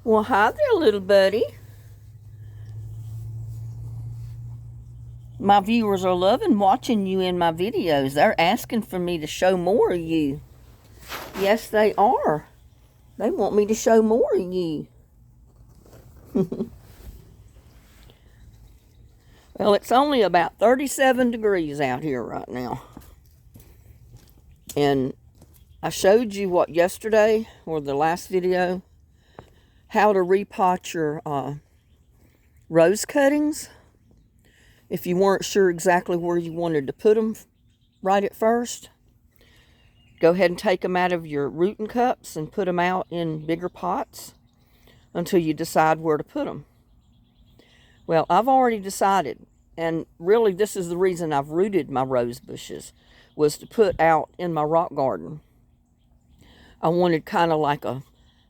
Well, hi there, little buddy. My viewers are loving watching you in my videos. They're asking for me to show more of you. Yes, they are. They want me to show more of you. Well, it's only about 37 degrees out here right now. And I showed you what yesterday, or the last video, how to repot your rose cuttings. If you weren't sure exactly where you wanted to put them right at first, go ahead and take them out of your rooting cups and put them out in bigger pots until you decide where to put them. Well, I've already decided, and really this is the reason I've rooted my rose bushes, was to put out in my rock garden. I wanted kind of like a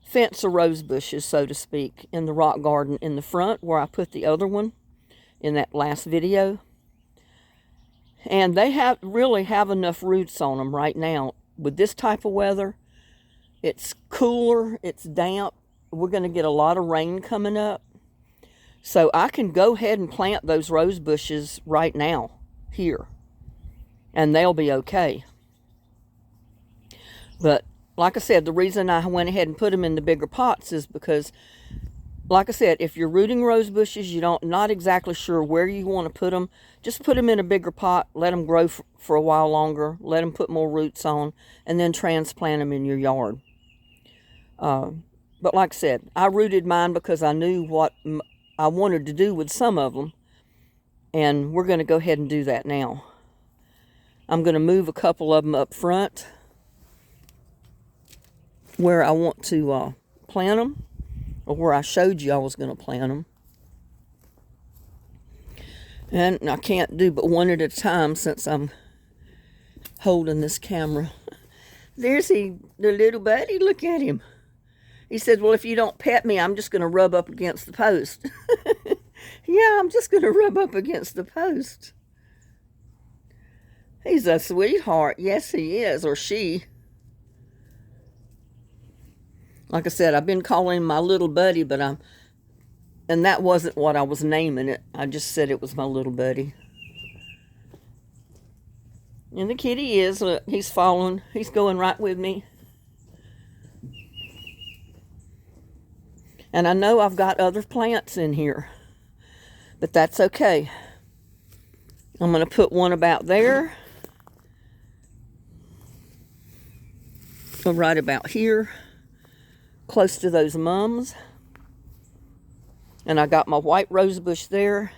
fence of rose bushes, so to speak, in the rock garden in the front where I put the other one in that last video. And they really have enough roots on them right now. With this type of weather, it's cooler, it's damp. We're going to get a lot of rain coming up. So I can go ahead and plant those rose bushes right now here, and they'll be okay. But like I said, the reason I went ahead and put them in the bigger pots is because, like I said, if you're rooting rose bushes, not exactly sure where you want to put them, just put them in a bigger pot, let them grow for a while longer, let them put more roots on, and then transplant them in your yard. But like I said, I rooted mine because I knew what I wanted to do with some of them, and we're going to go ahead and do that now. I'm going to move a couple of them up front where I want to plant them, or where I showed you I was going to plant them. And I can't do but one at a time since I'm holding this camera. There's the little buddy. Look at him. He said, well, if you don't pet me, I'm just going to rub up against the post. Yeah, I'm just going to rub up against the post. He's a sweetheart. Yes, he is, or she. Like I said, I've been calling him my little buddy, and that wasn't what I was naming it. I just said it was my little buddy. And the kitty is, look, he's following. He's going right with me. And I know I've got other plants in here, but that's okay. I'm going to put one about there, right about here, close to those mums. And I got my white rose bush there,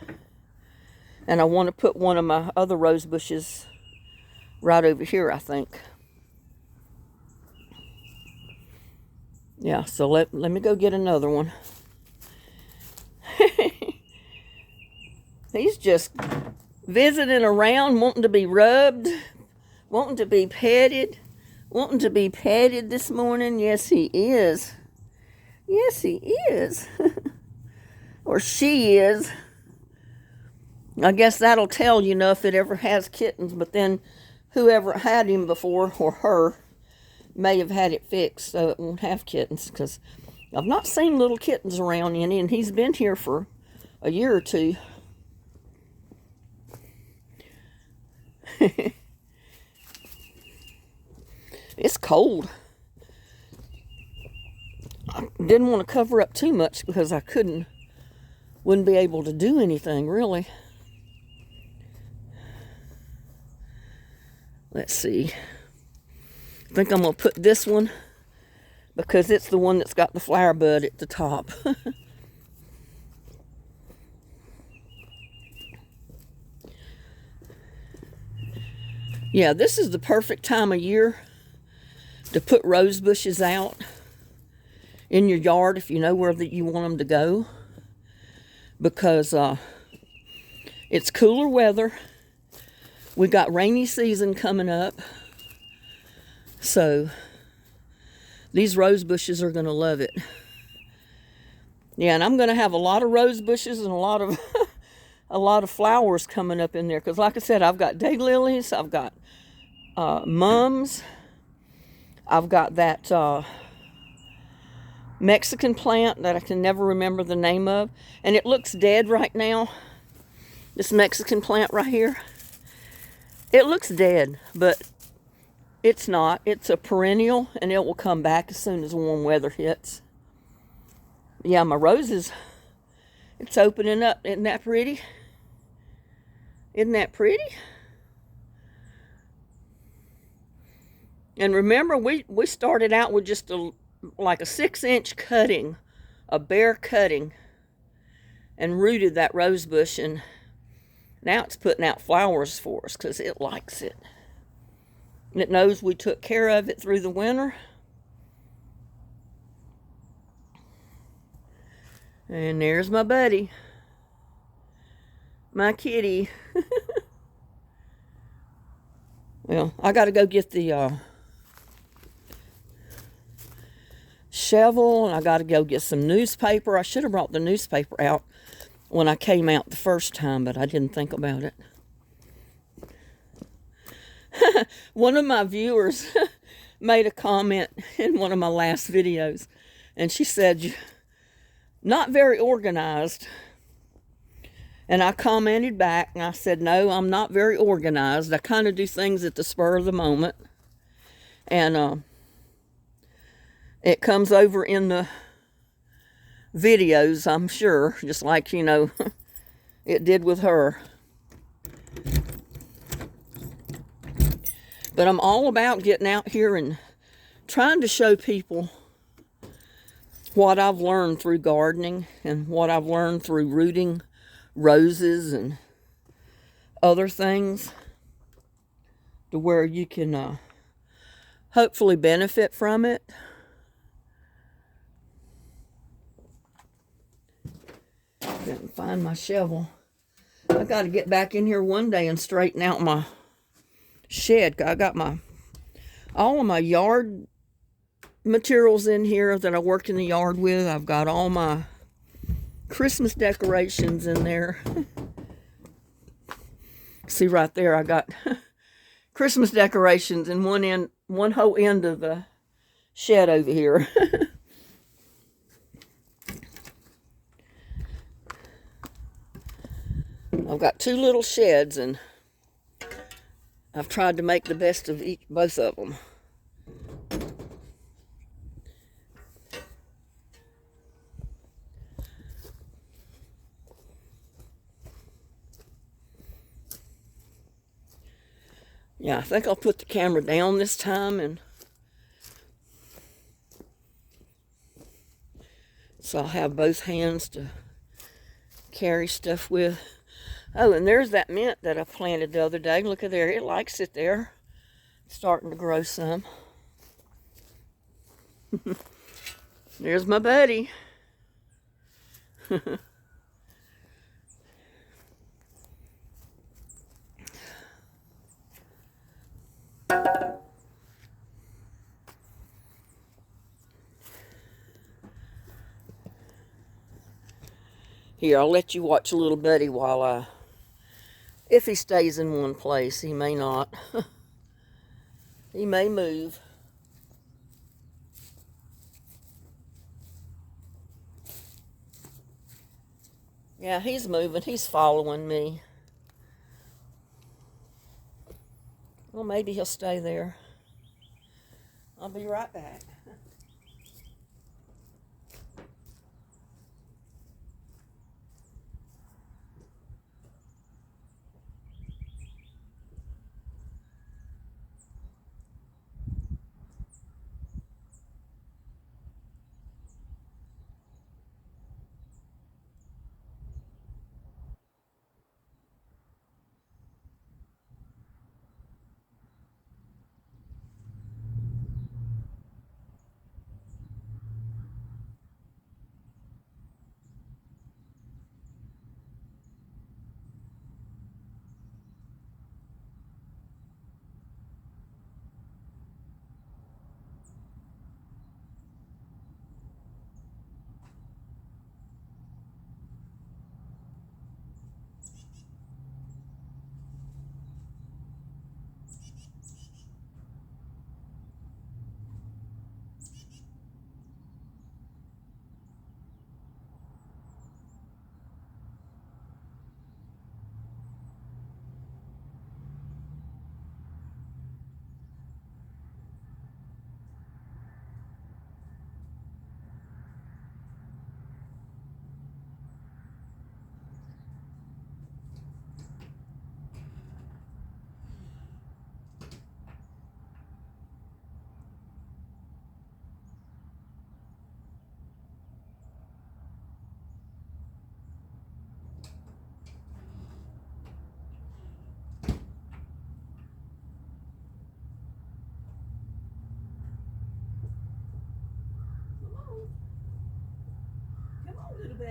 and I want to put one of my other rose bushes right over here, I think. Yeah, so let me go get another one. He's just visiting around, wanting to be rubbed, wanting to be petted, wanting to be petted this morning. Yes, he is. Yes, he is. Or she is. I guess that'll tell, if it ever has kittens, but then whoever had him before, or her, may have had it fixed so it won't have kittens, because I've not seen little kittens around any, and he's been here for a year or two. It's cold. I didn't want to cover up too much because I wouldn't be able to do anything really. Let's see. I think I'm going to put this one because it's the one that's got the flower bud at the top. Yeah, this is the perfect time of year to put rose bushes out in your yard if you know where that you want them to go, because it's cooler weather. We got rainy season coming up, so these rose bushes are going to love it. Yeah, and I'm going to have a lot of rose bushes and a lot of a lot of flowers coming up in there, because like I said, I've got daylilies, I've got mums, I've got that Mexican plant that I can never remember the name of. And it looks dead right now. This Mexican plant right here. It looks dead, but it's not. It's a perennial, and it will come back as soon as warm weather hits. Yeah, my roses, it's opening up. Isn't that pretty? Isn't that pretty? And remember, we started out with just like a 6-inch cutting, a bare cutting, and rooted that rose bush, and now it's putting out flowers for us because it likes it. And it knows we took care of it through the winter. And there's my buddy. My kitty. Well, I got to go get the shovel, and I got to go get some newspaper. I should have brought the newspaper out when I came out the first time, but I didn't think about it. One of my viewers made a comment in one of my last videos, and she said, not very organized. And I commented back, and I said, no, I'm not very organized. I kind of do things at the spur of the moment. And it comes over in the videos, I'm sure, just like, you know, it did with her. But I'm all about getting out here and trying to show people what I've learned through gardening and what I've learned through rooting roses and other things, to where you can hopefully benefit from it. Didn't find my shovel. I got to get back in here one day and straighten out my shed. I got all of my yard materials in here that I worked in the yard with. I've got all my Christmas decorations in there. See right there, I got Christmas decorations in one whole end of the shed over here. I've got 2 little sheds, and I've tried to make the best of both of them. Yeah, I think I'll put the camera down this time, and so I'll have both hands to carry stuff with. Oh, and there's that mint that I planted the other day. Look at there. It likes it there. It's starting to grow some. There's my buddy. Here, I'll let you watch a little buddy while if he stays in one place. He may not. He may move. Yeah, he's moving. He's following me. Well, maybe he'll stay there. I'll be right back.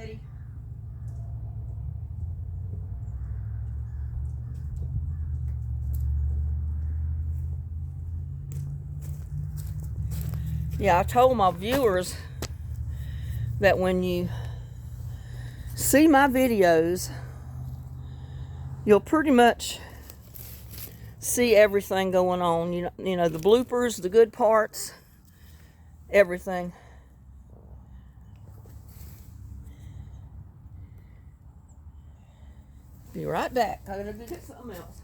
Betty. Yeah, I told my viewers that when you see my videos, you'll pretty much see everything going on. You know the bloopers, the good parts, everything. Be right back. I gotta do something else.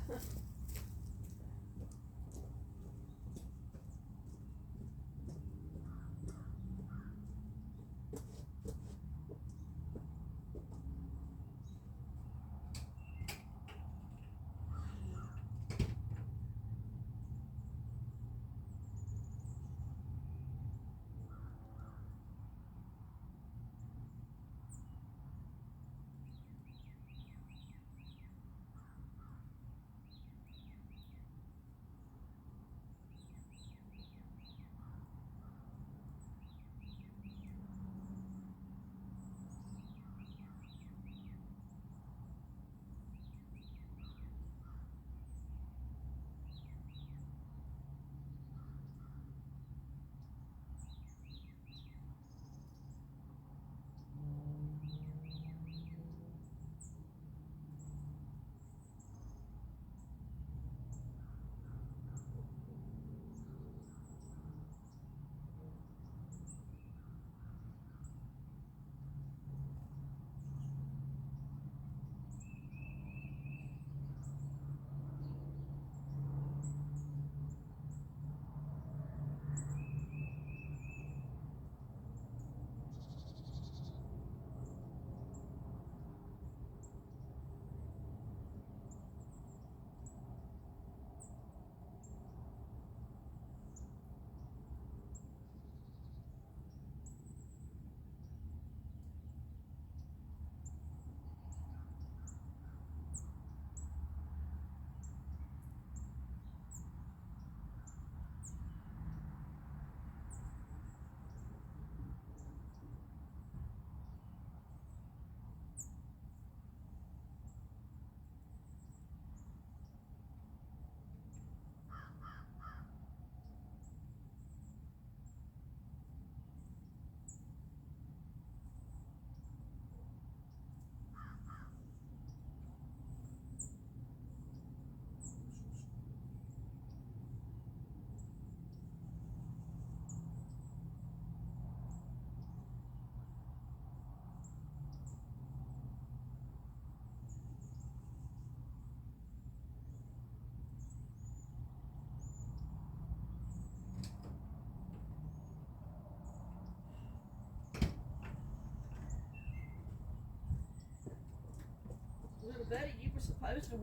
Little Betty, you were supposed to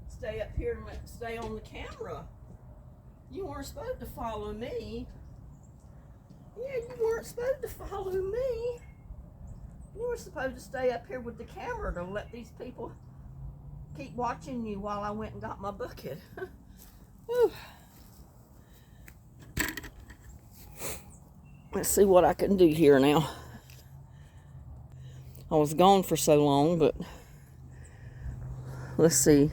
stay up here and stay on the camera. You weren't supposed to follow me. Yeah, you weren't supposed to follow me. You were supposed to stay up here with the camera to let these people keep watching you while I went and got my bucket. Let's see what I can do here now. I was gone for so long, but let's see.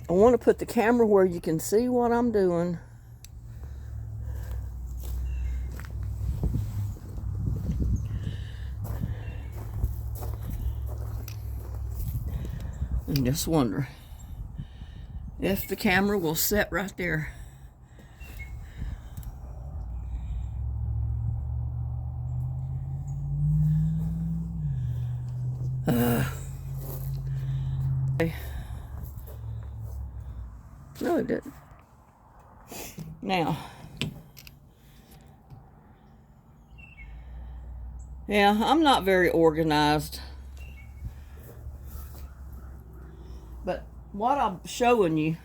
I want to put the camera where you can see what I'm doing. And just wonder if the camera will sit right there. No, it didn't. Now, yeah, I'm not very organized, but what I'm showing you,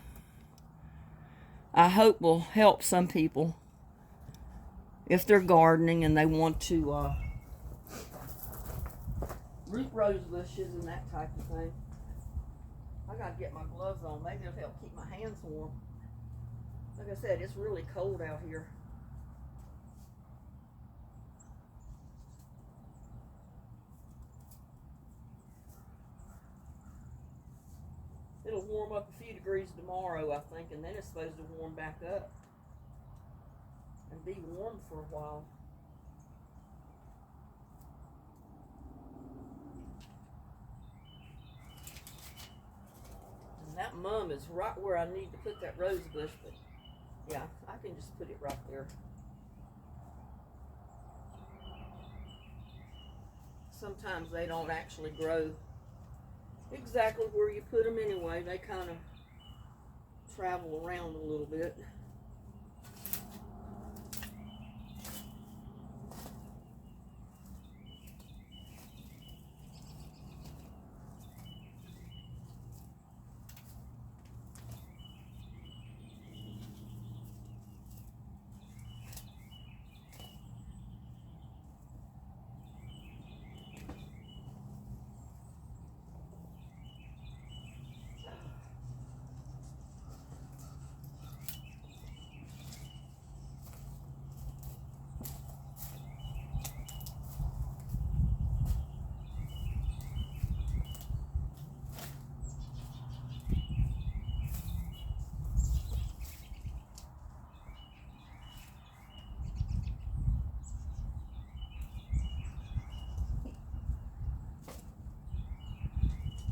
I hope will help some people if they're gardening and they want to root rose bushes and that type of thing. I gotta get my gloves on. Maybe it'll help keep my hands warm. Like I said, it's really cold out here. warm up a few degrees tomorrow, I think, and then it's supposed to warm back up and be warm for a while. And that mum is right where I need to put that rose bush, but yeah, I can just put it right there. Sometimes they don't actually grow exactly where you put them anyway. They kind of travel around a little bit.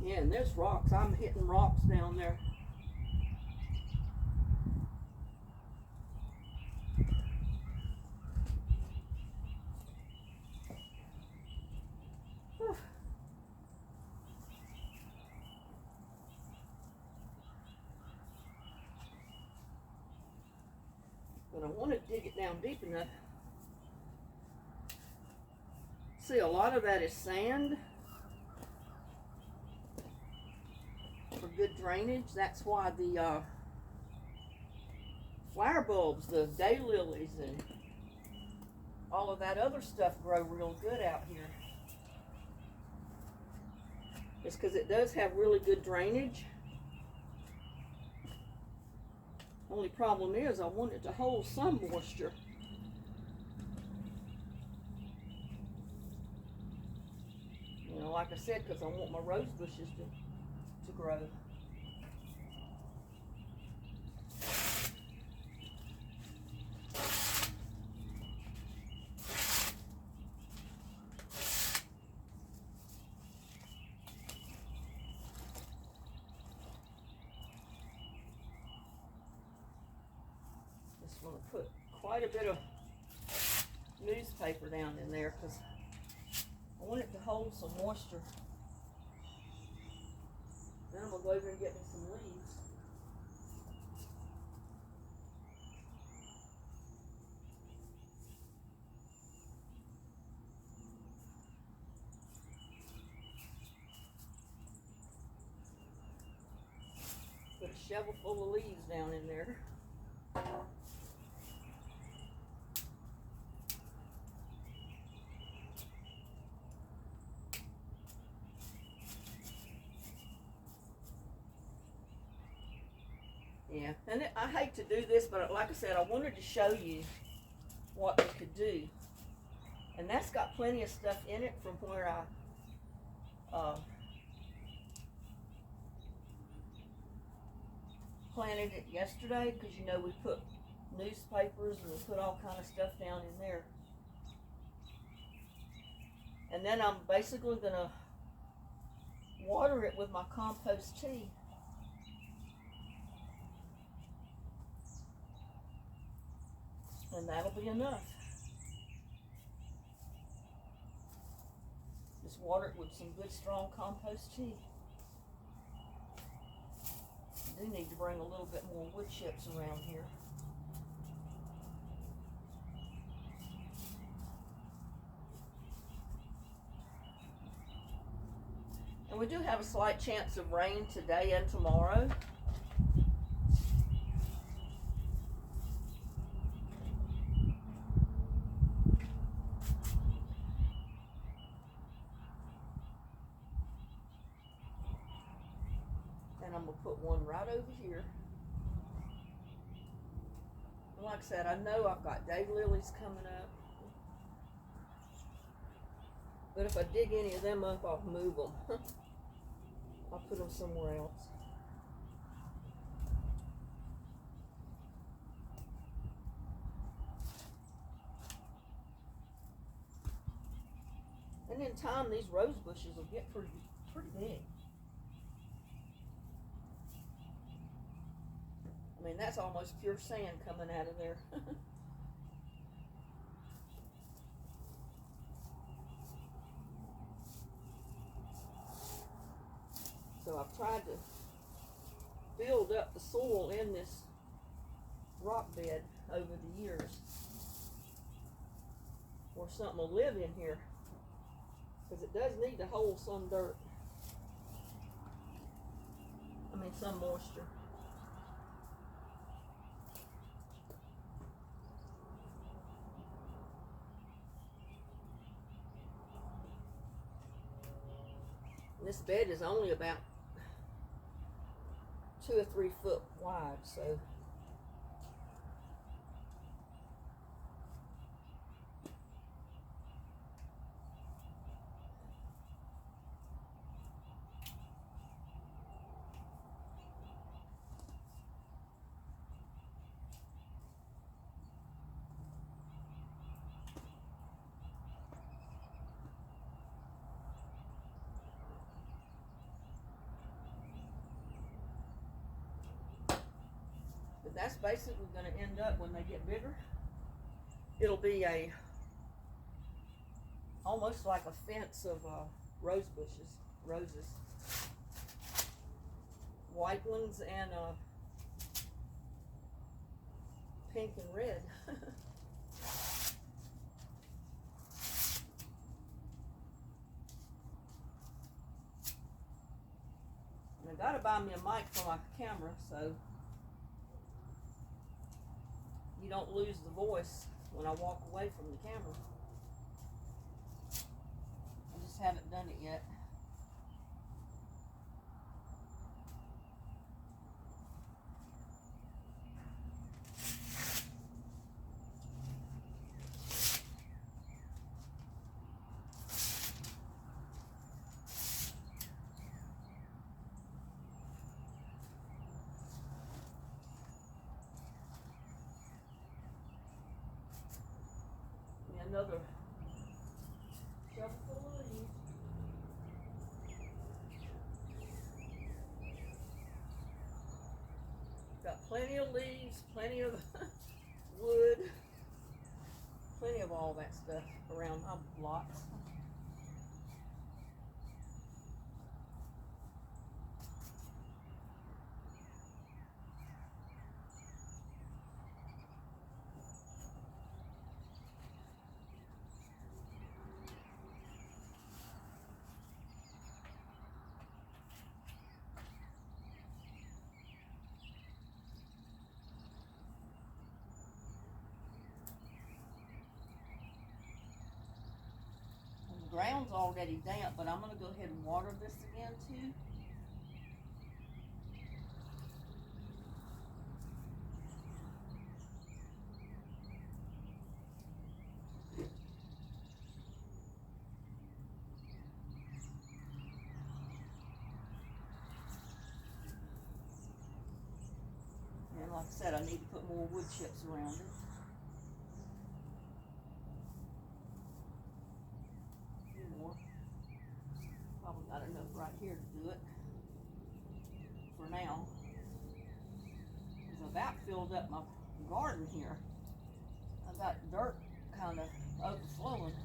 Yeah, and there's rocks. I'm hitting rocks down there. But I want to dig it down deep enough. See, a lot of that is sand for good drainage. That's why the flower bulbs, the daylilies, and all of that other stuff grow real good out here. It's because it does have really good drainage. Only problem is I want it to hold some moisture. You know, like I said, because I want my rose bushes to grow. Just want to put quite a bit of newspaper down in there because I want it to hold some moisture. Then I'm going to go over and get me some leaves. Put a shovel full of leaves down in there. Yeah, and I hate to do this, but like I said, I wanted to show you what we could do. And that's got plenty of stuff in it from where I planted it yesterday, because you know we put newspapers and we put all kind of stuff down in there. And then I'm basically going to water it with my compost tea. And that'll be enough. Just water it with some good strong compost tea. I do need to bring a little bit more wood chips around here. And we do have a slight chance of rain today and tomorrow. And I'm going to put one right over here. And like I said, I know I've got daylilies coming up. But if I dig any of them up, I'll move them. I'll put them somewhere else. And in time, these rose bushes will get pretty big. I mean, that's almost pure sand coming out of there. So I've tried to build up the soil in this rock bed over the years, or something will live in here, because it does need to hold some dirt. I mean, some moisture. This bed is only about 2 or 3 foot wide, so but that's basically going to end up, when they get bigger, it'll be almost like a fence of roses, white ones and pink and red. And I gotta buy me a mic for my camera, so you don't lose the voice when I walk away from the camera. I just haven't done it yet. Another shovel full of leaves. Got plenty of leaves, plenty of wood, plenty of all that stuff around my blocks. The ground's already damp, but I'm going to go ahead and water this again too. And like I said, I need to put more wood chips around it. Probably got enough right here to do it for now, because I've about filled up my garden here. I got dirt kind of overflowing,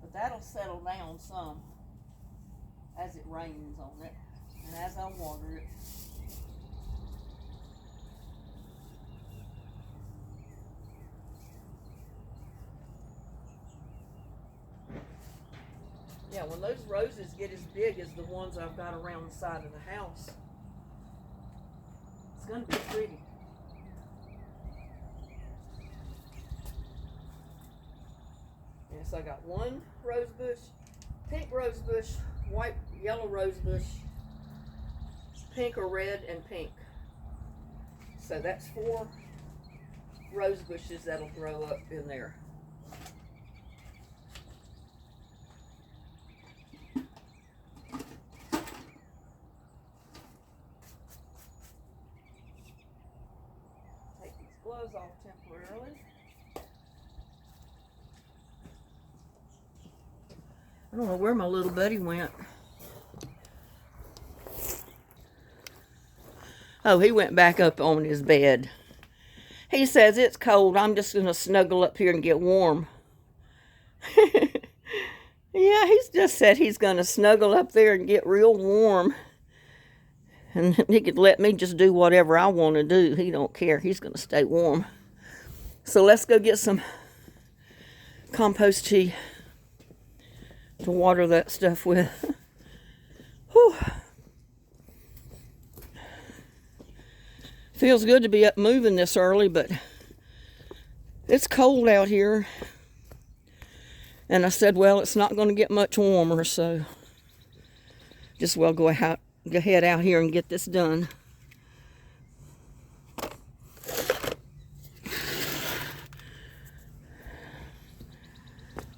but that'll settle down some as it rains on it and as I water it. Yeah, when those roses get as big as the ones I've got around the side of the house, it's going to be pretty. And so I got one rose bush, pink rose bush, white, yellow rose bush, pink or red and pink. So that's 4 rose bushes that'll grow up in there. Gloves off temporarily. I don't know where my little buddy went. Oh, he went back up on his bed. He says, it's cold. I'm just going to snuggle up here and get warm. Yeah, he's just said he's going to snuggle up there and get real warm. And he could let me just do whatever I want to do. He don't care. He's going to stay warm. So let's go get some compost tea to water that stuff with. Whew. Feels good to be up moving this early, but it's cold out here. And I said, well, it's not going to get much warmer, so just well go ahead out here and get this done.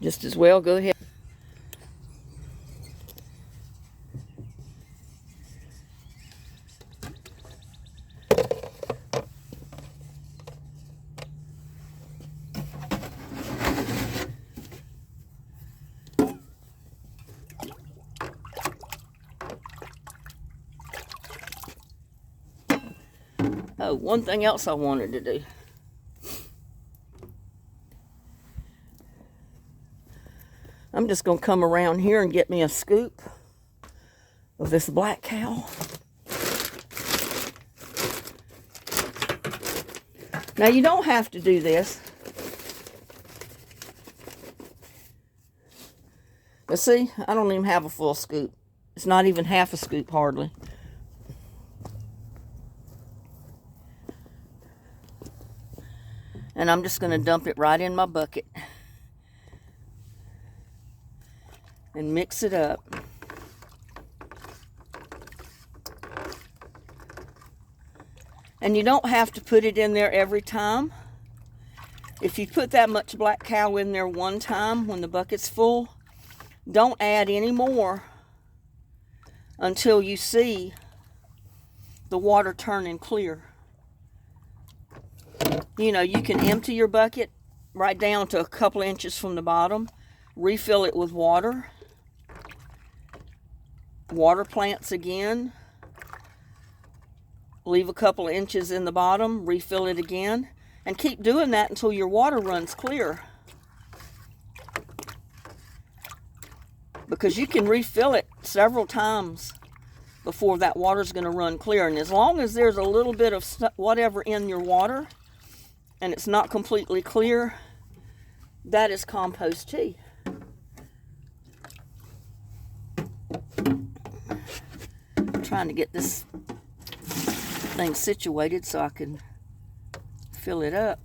Just as well go ahead. Oh, one thing else I wanted to do. I'm just going to come around here and get me a scoop of this black cow. Now, you don't have to do this. But see, I don't even have a full scoop. It's not even half a scoop, hardly. And I'm just going to dump it right in my bucket and mix it up. And you don't have to put it in there every time. If you put that much black cow in there one time when the bucket's full, don't add any more until you see the water turning clear. You know, you can empty your bucket right down to a couple inches from the bottom, refill it with water, water plants again, leave a couple of inches in the bottom, refill it again, and keep doing that until your water runs clear. Because you can refill it several times before that water's going to run clear. And as long as there's a little bit of whatever in your water, and it's not completely clear, that is compost tea. I'm trying to get this thing situated so I can fill it up.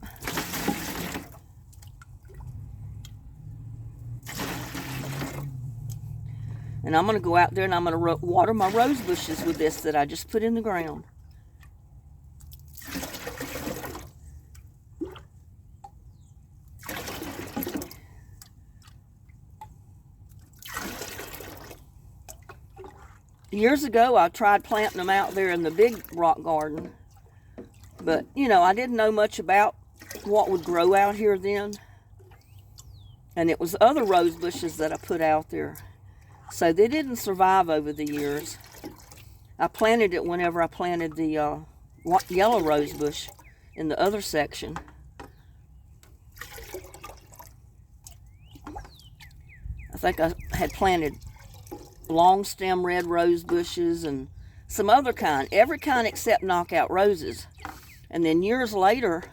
And I'm going to go out there and I'm going to water my rose bushes with this that I just put in the ground. Years ago, I tried planting them out there in the big rock garden. But, you know, I didn't know much about what would grow out here then. And it was other rose bushes that I put out there. So they didn't survive over the years. I planted it whenever I planted the yellow rose bush in the other section. I think I had planted long stem red rose bushes and some other kind, every kind except knockout roses. And then years later,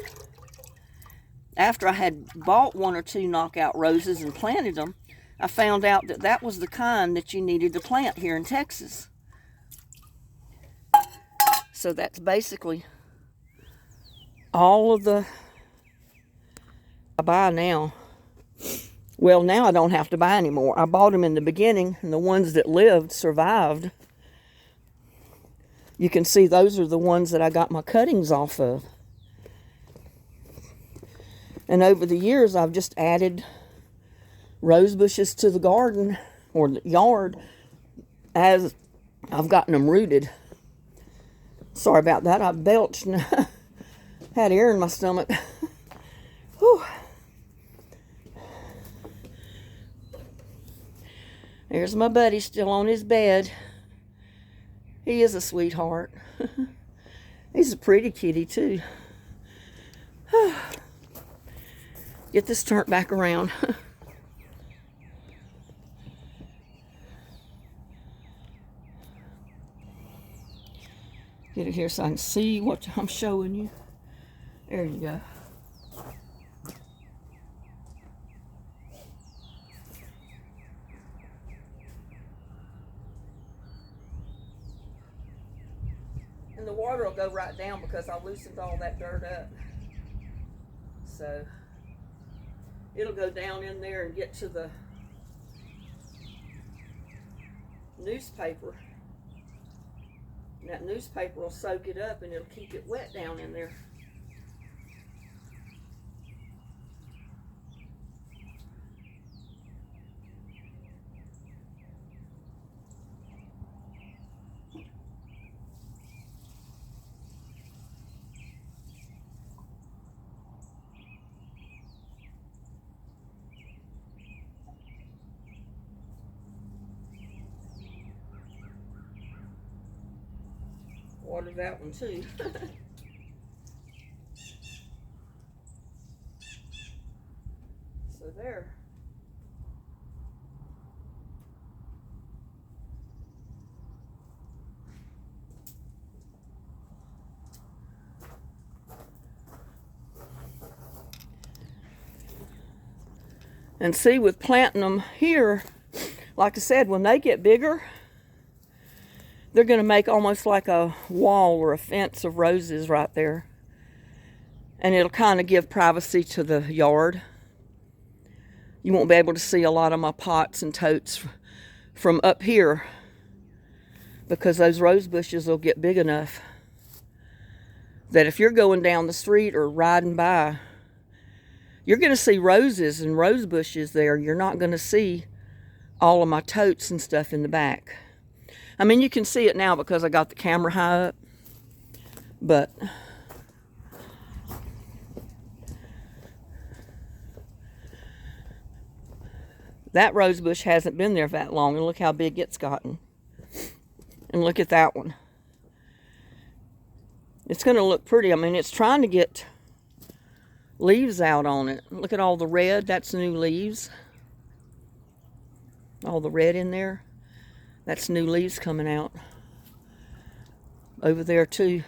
after I had bought one or two knockout roses and planted them, I found out that that was the kind that you needed to plant here in Texas. So that's basically all of the I buy now. Well, now I don't have to buy anymore. I bought them in the beginning, and the ones that lived survived. You can see those are the ones that I got my cuttings off of. And over the years, I've just added rose bushes to the garden or the yard as I've gotten them rooted. Sorry about that. I belched and had air in my stomach. Whew. There's my buddy still on his bed. He is a sweetheart. He's a pretty kitty too. Get this turned back around. Get it here so I can see what I'm showing you. There you go. And the water will go right down because I loosened all that dirt up. So it'll go down in there and get to the newspaper. And that newspaper will soak it up and it'll keep it wet down in there. Water that one too. So there. And see, with planting them here, like I said, when they get bigger, they're going to make almost like a wall or a fence of roses right there. And it'll kind of give privacy to the yard. You won't be able to see a lot of my pots and totes from up here because those rose bushes will get big enough that if you're going down the street or riding by, you're going to see roses and rose bushes there. You're not going to see all of my totes and stuff in the back. I mean, you can see it now because I got the camera high up, but that rose bush hasn't been there that long, and look how big it's gotten. And look at that one. It's going to look pretty. I mean, it's trying to get leaves out on it. Look at all the red. That's new leaves. All the red in there. That's new leaves coming out. Over there too.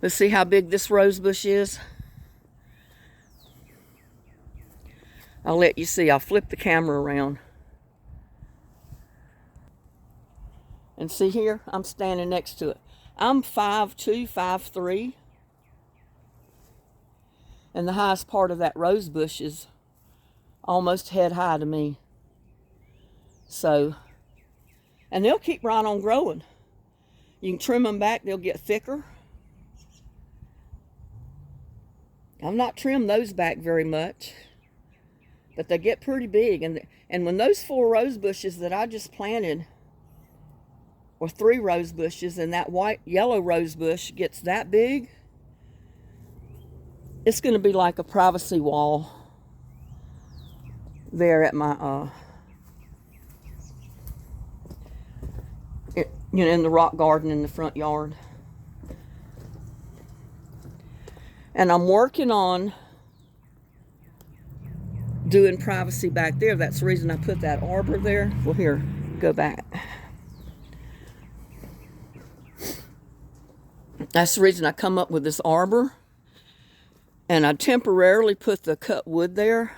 Let's see how big this rose bush is. I'll let you see. I'll flip the camera around. And see here, I'm standing next to it. I'm 5'2", 5'3". And the highest part of that rose bush is almost head high to me. So, and they'll keep right on growing. You can trim them back, they'll get thicker. I've not trimmed those back very much, but they get pretty big. And when those 4 rose bushes that I just planted, or 3 rose bushes, and that yellow rose bush gets that big, it's going to be like a privacy wall there at my, in the rock garden in the front yard. And I'm working on doing privacy back there. That's the reason I put that arbor there. Well, here, go back. That's the reason I come up with this arbor. And I temporarily put the cut wood there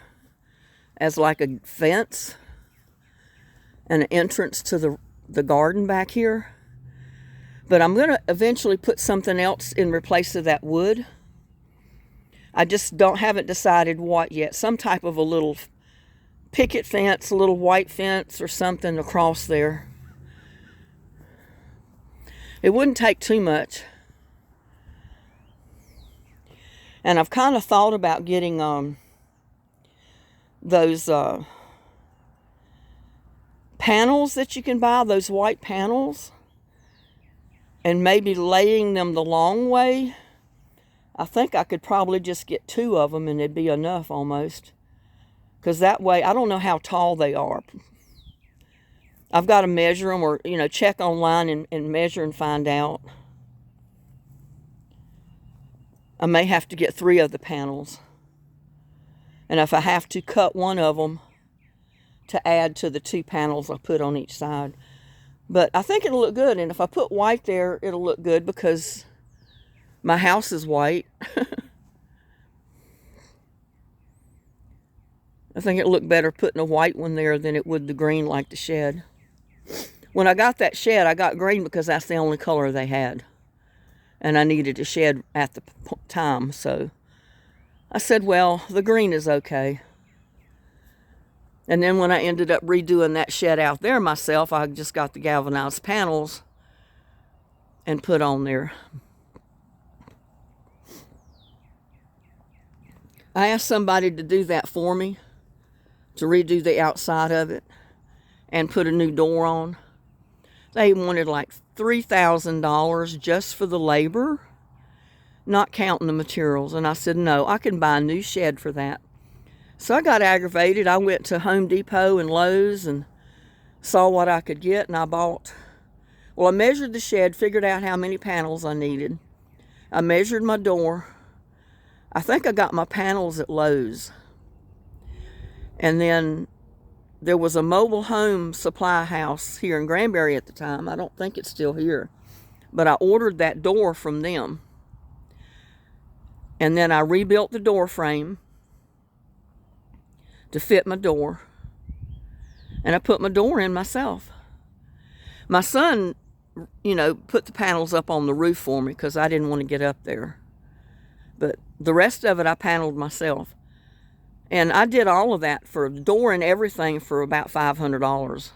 as like a fence and an entrance to the garden back here. But I'm going to eventually put something else in replace of that wood. I just haven't decided what yet. Some type of a little picket fence, a little white fence or something across there. It wouldn't take too much. And I've kind of thought about getting those panels that you can buy, those white panels, and maybe laying them the long way I think I could probably just get 2 of them and it'd be enough almost. Because that way, I don't know how tall they are. I've got to measure them or, check online and measure and find out. I may have to get 3 of the panels. And if I have to, cut one of them to add to the 2 panels I put on each side. But I think it'll look good. And if I put white there, it'll look good because my house is white. I think it'll look better putting a white one there than it would the green like the shed. When I got that shed, I got green because that's the only color they had. And I needed a shed at the time, so I said, well, the green is okay. And then when I ended up redoing that shed out there myself, I just got the galvanized panels and put on there. I asked somebody to do that for me, to redo the outside of it and put a new door on. They wanted like $3,000 just for the labor, not counting the materials. And I said, no, I can buy a new shed for that. So I got aggravated. I went to Home Depot and Lowe's and saw what I could get, and I bought. Well, I measured the shed, figured out how many panels I needed. I measured my door. I think I got my panels at Lowe's. And then there was a mobile home supply house here in Granbury at the time. I don't think it's still here. But I ordered that door from them. And then I rebuilt the door frame to fit my door. And I put my door in myself. My son, put the panels up on the roof for me because I didn't want to get up there. But the rest of it I paneled myself. And I did all of that for the door and everything for about $500.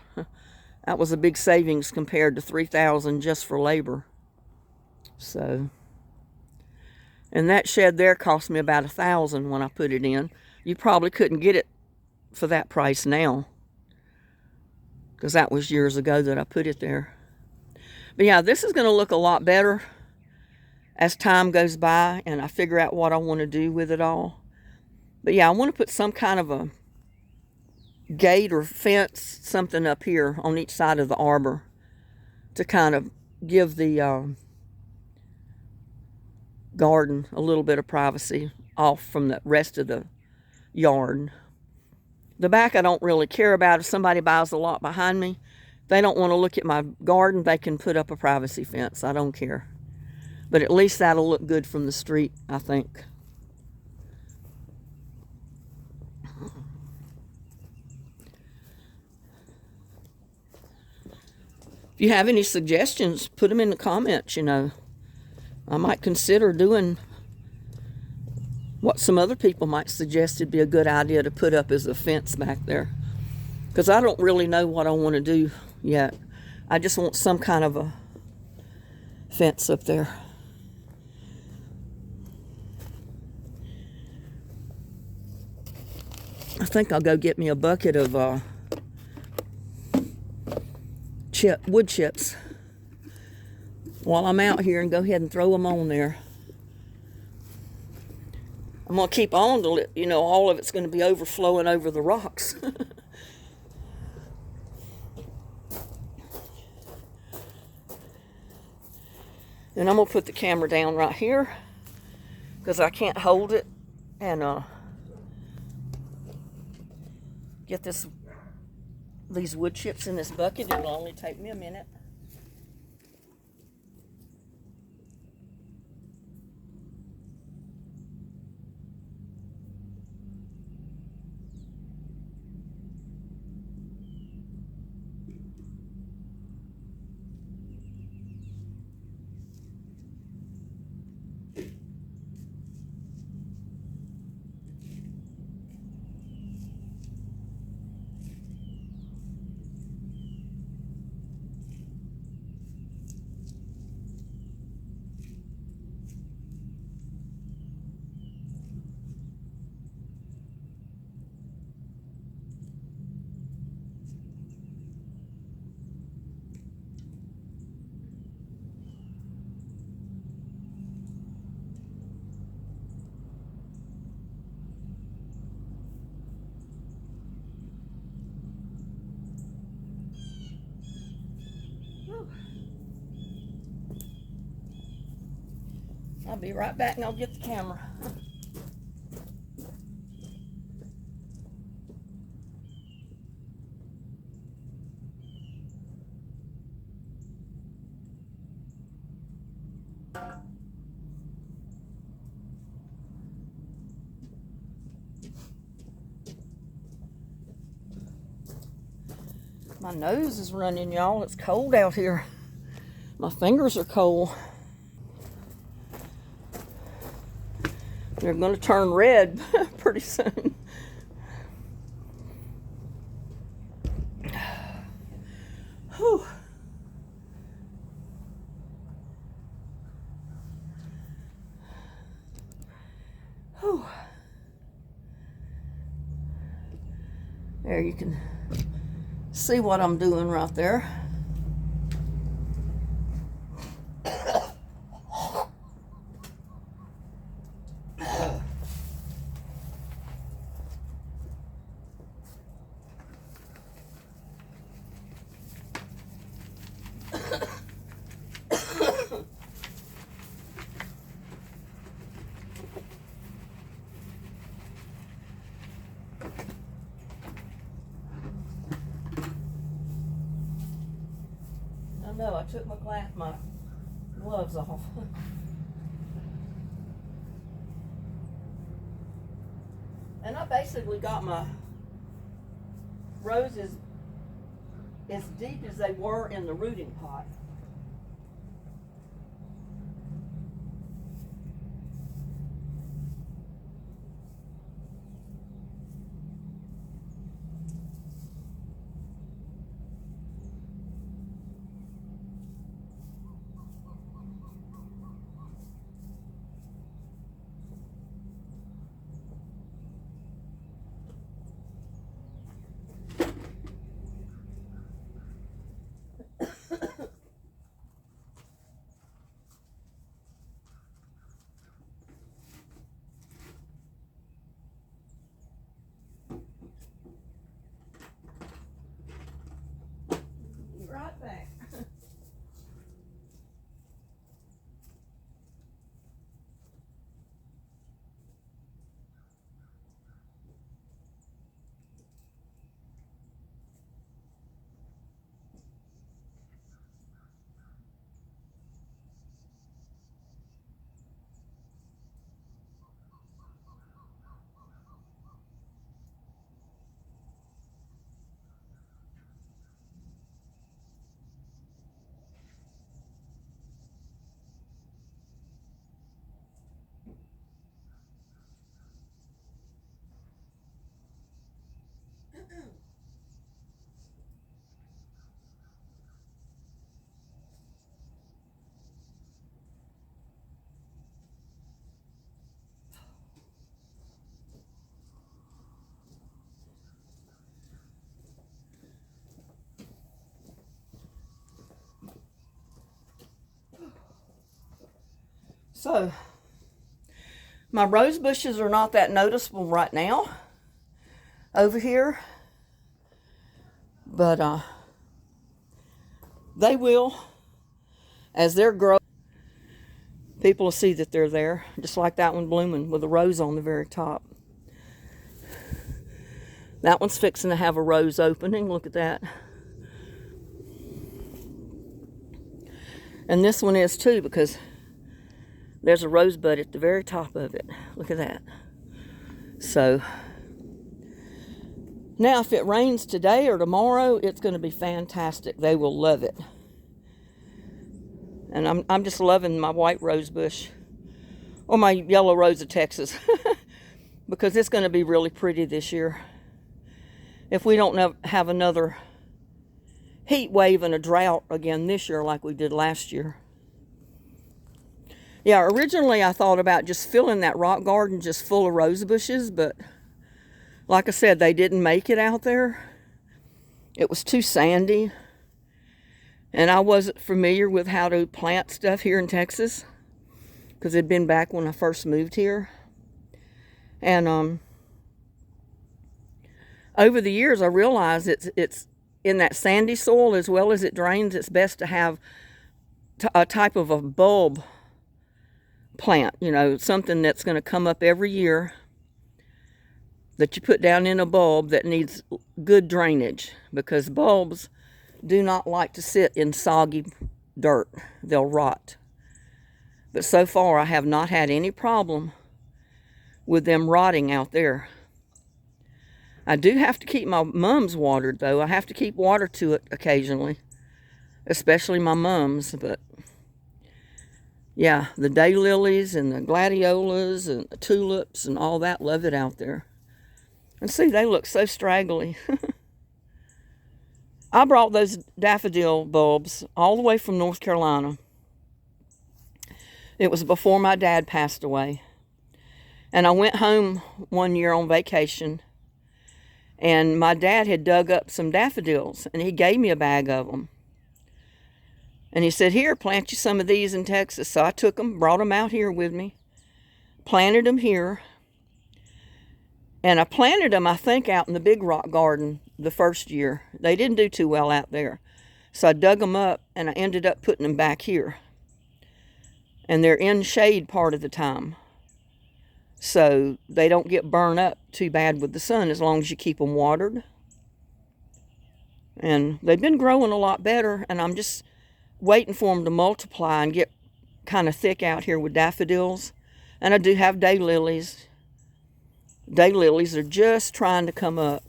That was a big savings compared to $3,000 just for labor. So, and that shed there cost me about $1,000 when I put it in. You probably couldn't get it for that price now, because that was years ago that I put it there. But yeah, this is going to look a lot better as time goes by and I figure out what I want to do with it all. But yeah, I want to put some kind of a gate or fence, something up here on each side of the arbor to kind of give the garden a little bit of privacy off from the rest of the yard. The back I don't really care about. If somebody buys a lot behind me, they don't want to look at my garden, they can put up a privacy fence. I don't care. But at least that'll look good from the street, I think. If you have any suggestions, put them in the comments, I might consider doing what some other people might suggest would be a good idea to put up as a fence back there. Because I don't really know what I want to do yet. I just want some kind of a fence up there. I think I'll go get me a bucket of wood chips while I'm out here and go ahead and throw them on there. I'm going to keep on till all of it's going to be overflowing over the rocks. And I'm going to put the camera down right here because I can't hold it and get these wood chips in this bucket. It'll only take me a minute. I'll be right back and I'll get the camera. My nose is running, y'all. It's cold out here. My fingers are cold. They're going to turn red pretty soon. Whew. Whew. There you can see what I'm doing right there. I know, I took my gloves off. And I basically got my roses as deep as they were in the rooting pot. Right back. So, my rose bushes are not that noticeable right now over here, but they will, as they're growing, people will see that they're there, just like that one blooming with a rose on the very top. That one's fixing to have a rose opening, look at that. And this one is too, because there's a rosebud at the very top of it. Look at that. So, now if it rains today or tomorrow, it's going to be fantastic. They will love it. And I'm just loving my white rose bush, or my yellow rose of Texas, because it's going to be really pretty this year. If we don't have another heat wave and a drought again this year like we did last year. Yeah, originally I thought about just filling that rock garden just full of rose bushes, but like I said, they didn't make it out there. It was too sandy, and I wasn't familiar with how to plant stuff here in Texas, because it'd been back when I first moved here. And over the years I realized it's in that sandy soil as well as it drains, it's best to have a type of a bulb plant, you know, something that's going to come up every year that you put down in a bulb that needs good drainage, because bulbs do not like to sit in soggy dirt. They'll rot. But so far I have not had any problem with them rotting out there. I do have to keep my mums watered though. I have to keep water to it occasionally, especially my mums. But yeah, the daylilies and the gladiolas and the tulips and all that, love it out there. And see, they look so straggly. I brought those daffodil bulbs all the way from North Carolina. It was before my dad passed away. And I went home one year on vacation, and my dad had dug up some daffodils, and he gave me a bag of them. And he said, here, plant you some of these in Texas. So I took them, brought them out here with me, planted them here. And I planted them, I think, out in the Big Rock Garden the first year. They didn't do too well out there. So I dug them up, and I ended up putting them back here. And they're in shade part of the time, so they don't get burned up too bad with the sun as long as you keep them watered. And they've been growing a lot better, and I'm just waiting for them to multiply and get kind of thick out here with daffodils. And I do have daylilies. Daylilies are just trying to come up.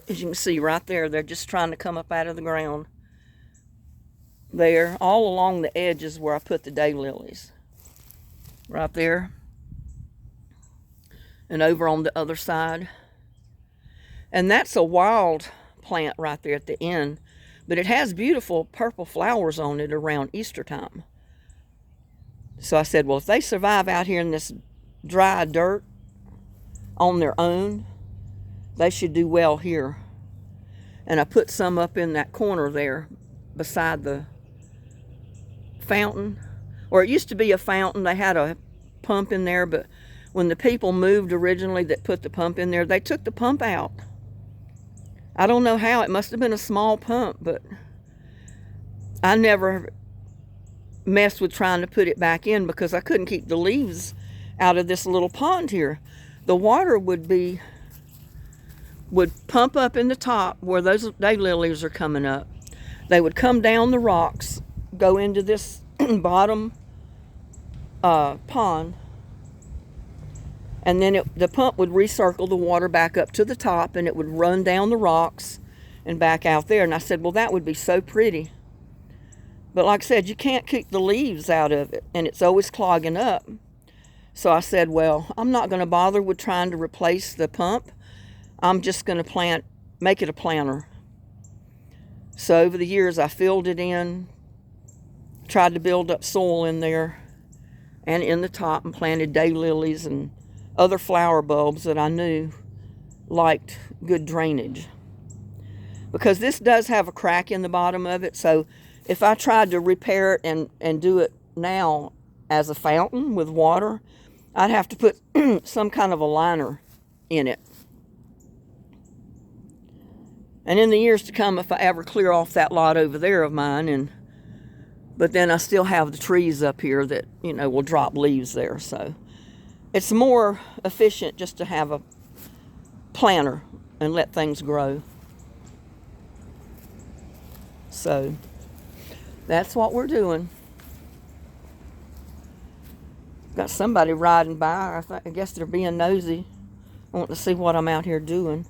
As you can see right there, they're just trying to come up out of the ground. There, all along the edges where I put the daylilies. Right there. And over on the other side. And that's a wild plant right there at the end. But it has beautiful purple flowers on it around Easter time. So I said, well, if they survive out here in this dry dirt on their own, they should do well here. And I put some up in that corner there beside the fountain. Or it used to be a fountain. They had a pump in there, but when the people moved originally that put the pump in there, they took the pump out. I don't know how. It must have been a small pump, but I never messed with trying to put it back in because I couldn't keep the leaves out of this little pond here. The water would pump up in the top where those daylilies are coming up. They would come down the rocks, go into this bottom pond, and then the pump would recircle the water back up to the top, and it would run down the rocks and back out there. And I said, well, that would be so pretty. But like I said, you can't keep the leaves out of it, and it's always clogging up. So I said, well, I'm not going to bother with trying to replace the pump. I'm just going to make it a planter. So over the years, I filled it in, tried to build up soil in there and in the top, and planted daylilies and other flower bulbs that I knew liked good drainage. Because this does have a crack in the bottom of it, so if I tried to repair it and do it now as a fountain with water, I'd have to put some kind of a liner in it. And in the years to come, if I ever clear off that lot over there of mine, but then I still have the trees up here that, you know, will drop leaves there. So it's more efficient just to have a planter and let things grow. So that's what we're doing. Got somebody riding by. I guess they're being nosy. I want to see what I'm out here doing.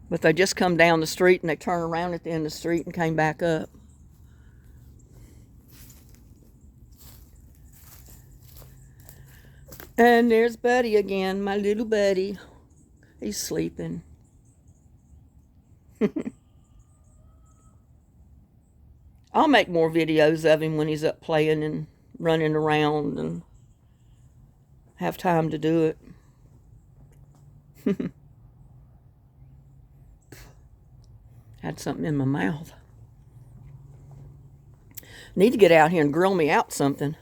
But they just come down the street and they turn around at the end of the street and came back up. And there's Buddy again, my little buddy. He's sleeping. I'll make more videos of him when he's up playing and running around and have time to do it. Had something in my mouth. Need to get out here and grill me out something.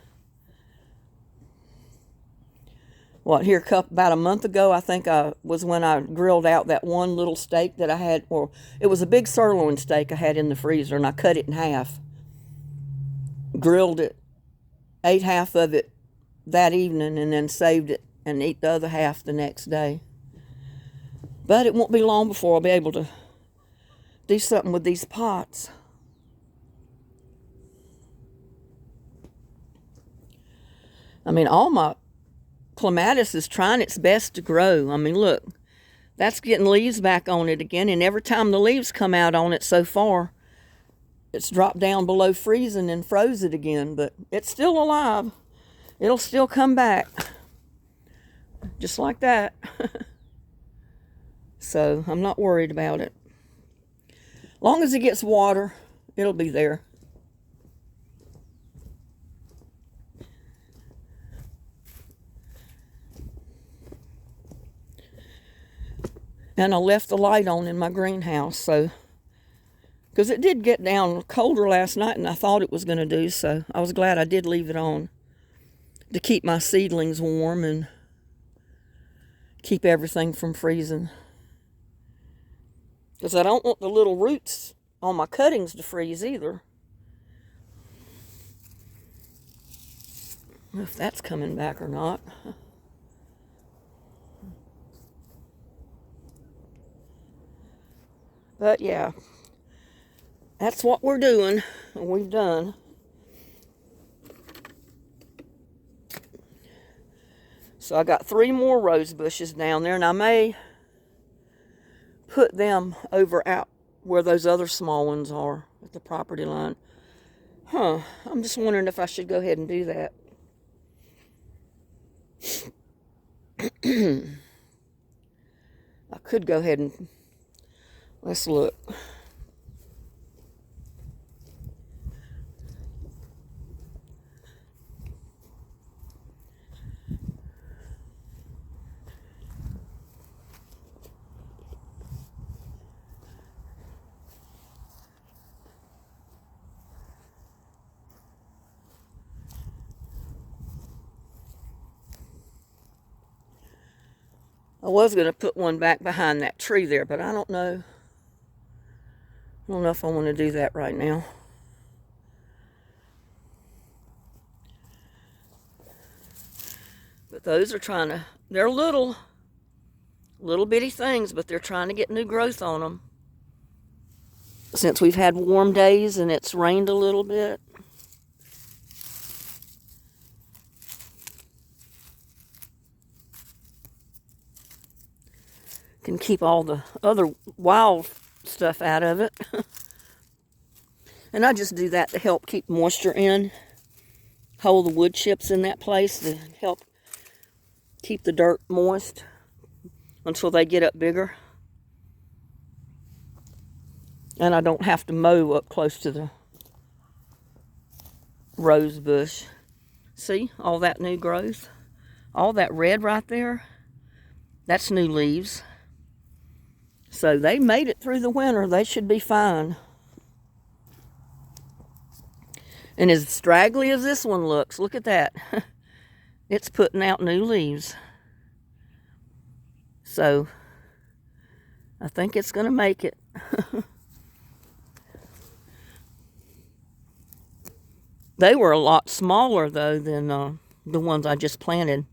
Well, about a month ago, I think was when I grilled out that one little steak that I had, or it was a big sirloin steak I had in the freezer, and I cut it in half, grilled it, ate half of it that evening, and then saved it and eat the other half the next day. But it won't be long before I'll be able to do something with these pots. I mean, all my clematis is trying its best to grow. I mean, look, that's getting leaves back on it again, and every time the leaves come out on it so far, it's dropped down below freezing and froze it again, but it's still alive. It'll still come back, just like that. So I'm not worried about it. Long as it gets water, it'll be there. And I left the light on in my greenhouse, so, because it did get down colder last night than I thought it was going to do, so I was glad I did leave it on to keep my seedlings warm and keep everything from freezing. Because I don't want the little roots on my cuttings to freeze either. I don't know if that's coming back or not. But yeah, that's what we're doing, and we've done. So I got 3 more rose bushes down there, and I may put them over out where those other small ones are at the property line. I'm just wondering if I should go ahead and do that. I could go ahead and, let's look. I was going to put one back behind that tree there, but I don't know. I don't know if I want to do that right now. But those are trying to, they're little bitty things, but they're trying to get new growth on them. Since we've had warm days and it's rained a little bit. Can keep all the other wild stuff out of it. And I just do that to help keep moisture in. Hold the wood chips in that place to help keep the dirt moist until they get up bigger. And I don't have to mow up close to the rose bush. See, all that new growth? All that red right there, that's new leaves. So they made it through the winter. They should be fine. And as straggly as this one looks, look at that. It's putting out new leaves. So I think it's going to make it. They were a lot smaller, though, than the ones I just planted.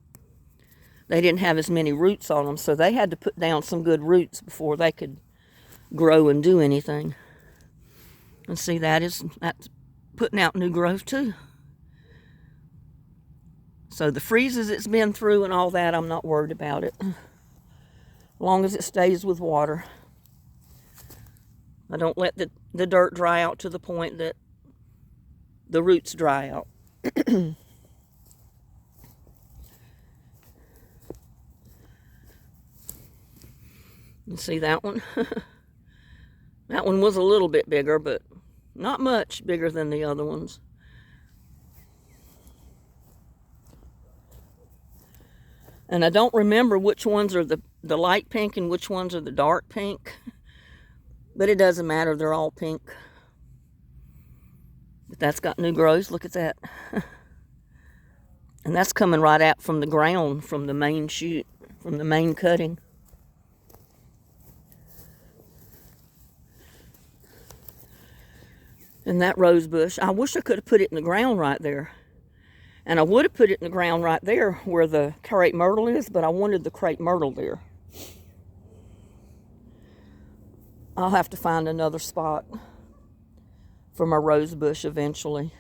They didn't have as many roots on them, so they had to put down some good roots before they could grow and do anything. And see, that's putting out new growth too. So the freezes it's been through and all that, I'm not worried about it. As long as it stays with water. I don't let the dirt dry out to the point that the roots dry out. You see that one? That one was a little bit bigger, but not much bigger than the other ones. And I don't remember which ones are the light pink and which ones are the dark pink. But it doesn't matter, they're all pink. But that's got new growth, look at that. And that's coming right out from the ground, from the main shoot, from the main cutting. And that rose bush, I wish I could have put it in the ground right there. And I would have put it in the ground right there where the crepe myrtle is, but I wanted the crepe myrtle there. I'll have to find another spot for my rose bush eventually.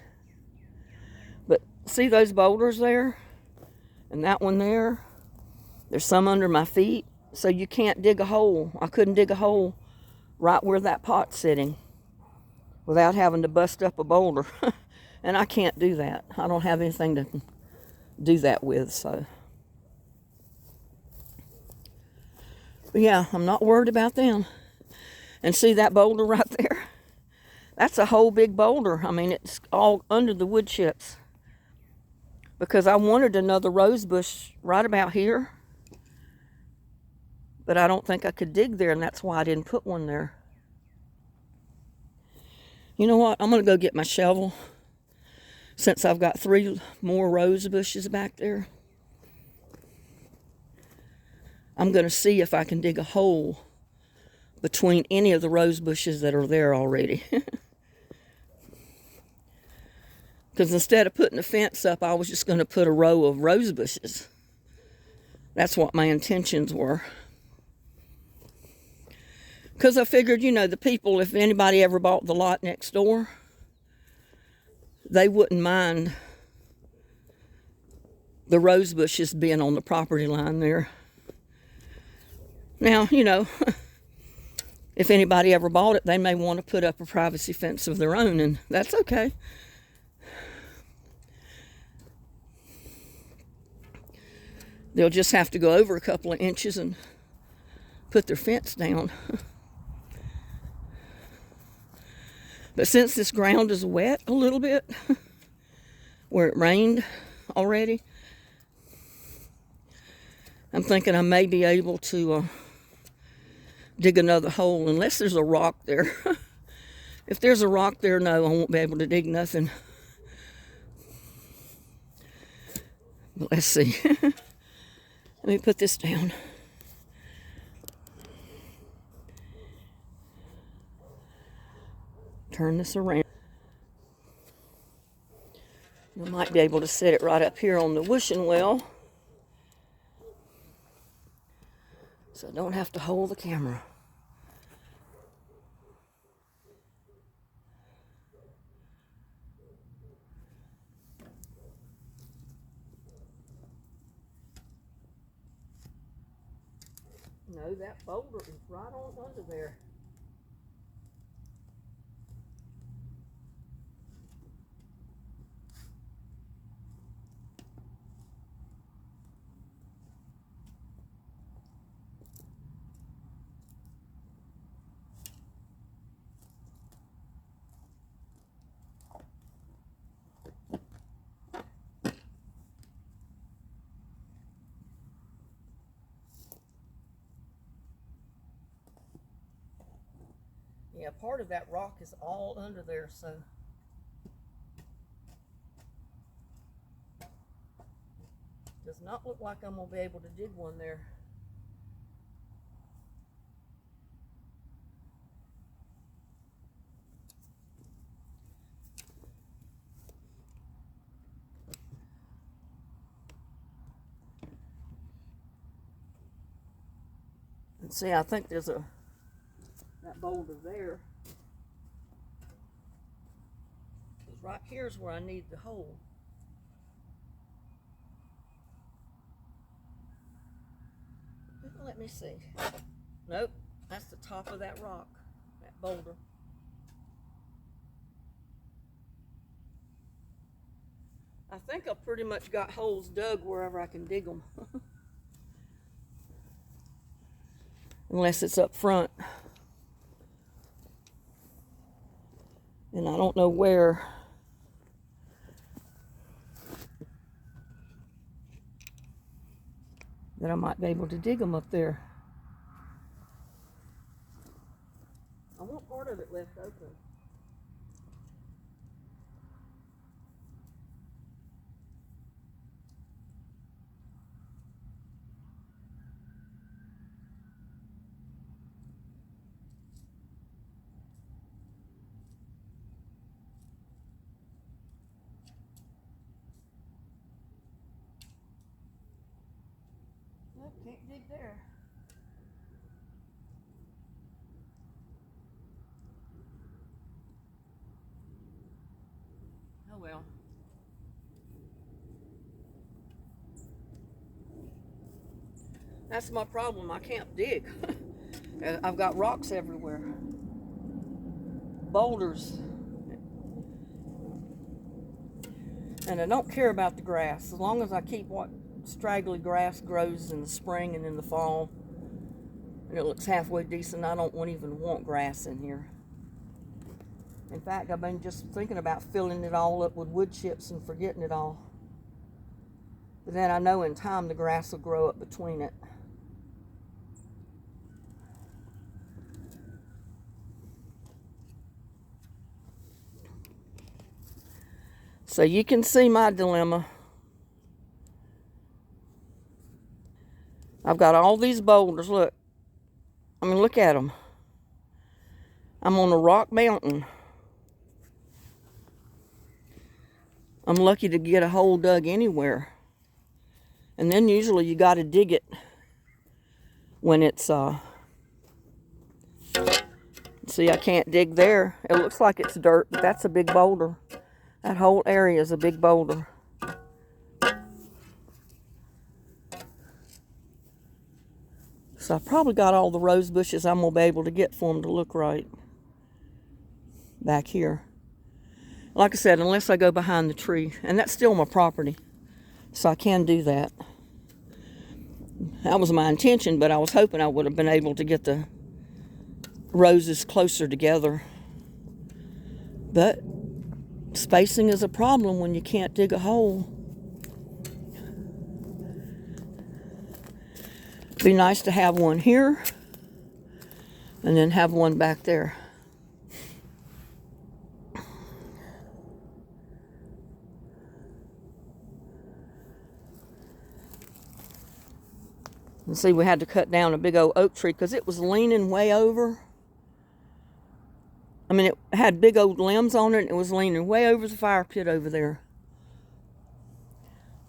But see those boulders there? And that one there? There's some under my feet, so you can't dig a hole. I couldn't dig a hole right where that pot's sitting without having to bust up a boulder. And I can't do that. I don't have anything to do that with, so. But yeah, I'm not worried about them. And see that boulder right there? That's a whole big boulder. I mean, it's all under the wood chips. Because I wanted another rose bush right about here. But I don't think I could dig there, and that's why I didn't put one there. You know what? I'm going to go get my shovel. Since I've got 3 more rose bushes back there, I'm going to see if I can dig a hole between any of the rose bushes that are there already. Because instead of putting a fence up, I was just going to put a row of rose bushes. That's what my intentions were. Because I figured, you know, the people, if anybody ever bought the lot next door, they wouldn't mind the rose bushes being on the property line there. Now, you know, if anybody ever bought it, they may want to put up a privacy fence of their own, and that's okay. They'll just have to go over a couple of inches and put their fence down. But since this ground is wet a little bit, where it rained already, I'm thinking I may be able to dig another hole, unless there's a rock there. If there's a rock there, no, I won't be able to dig nothing. But let's see. Let me put this down. Turn this around. I might be able to set it right up here on the wishing well, so I don't have to hold the camera. No, that boulder is right on under there. Yeah, part of that rock is all under there, so does not look like I'm gonna be able to dig one there. And see, I think there's that boulder there. Because right here's where I need the hole. Let me see. Nope, that's the top of that rock, that boulder. I think I've pretty much got holes dug wherever I can dig them. Unless it's up front. And I don't know where. That I might be able to dig them up there. I want part of it left open. Can't dig there. Oh well. That's my problem. I can't dig. I've got rocks everywhere. Boulders. And I don't care about the grass. As long as I keep what straggly grass grows in the spring and in the fall, and it looks halfway decent, I don't even want grass in here. In fact, I've been just thinking about filling it all up with wood chips and forgetting it all. But then I know in time the grass will grow up between it. So you can see my dilemma. I've got all these boulders, look. I mean, look at them. I'm on a rock mountain. I'm lucky to get a hole dug anywhere. And then usually you got to dig it when it's, see, I can't dig there. It looks like it's dirt, but that's a big boulder. That whole area is a big boulder. So I probably got all the rose bushes I'm going to be able to get for them to look right back here. Like I said, unless I go behind the tree. And that's still my property. So I can do that. That was my intention, but I was hoping I would have been able to get the roses closer together. But spacing is a problem when you can't dig a hole. Be nice to have one here and then have one back there. And see, we had to cut down a big old oak tree because it was leaning way over. I mean, it had big old limbs on it and it was leaning way over the fire pit over there.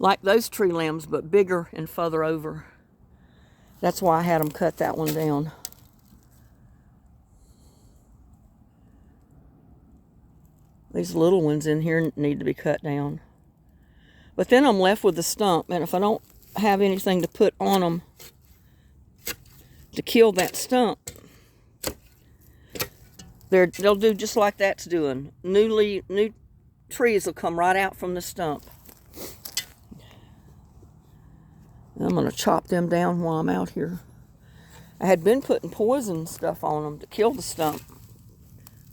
Like those tree limbs, but bigger and further over. That's why I had them cut that one down. These little ones in here need to be cut down. But then I'm left with the stump, and if I don't have anything to put on them to kill that stump, they'll do just like that's doing. New trees will come right out from the stump. I'm going to chop them down while I'm out here. I had been putting poison stuff on them to kill the stump,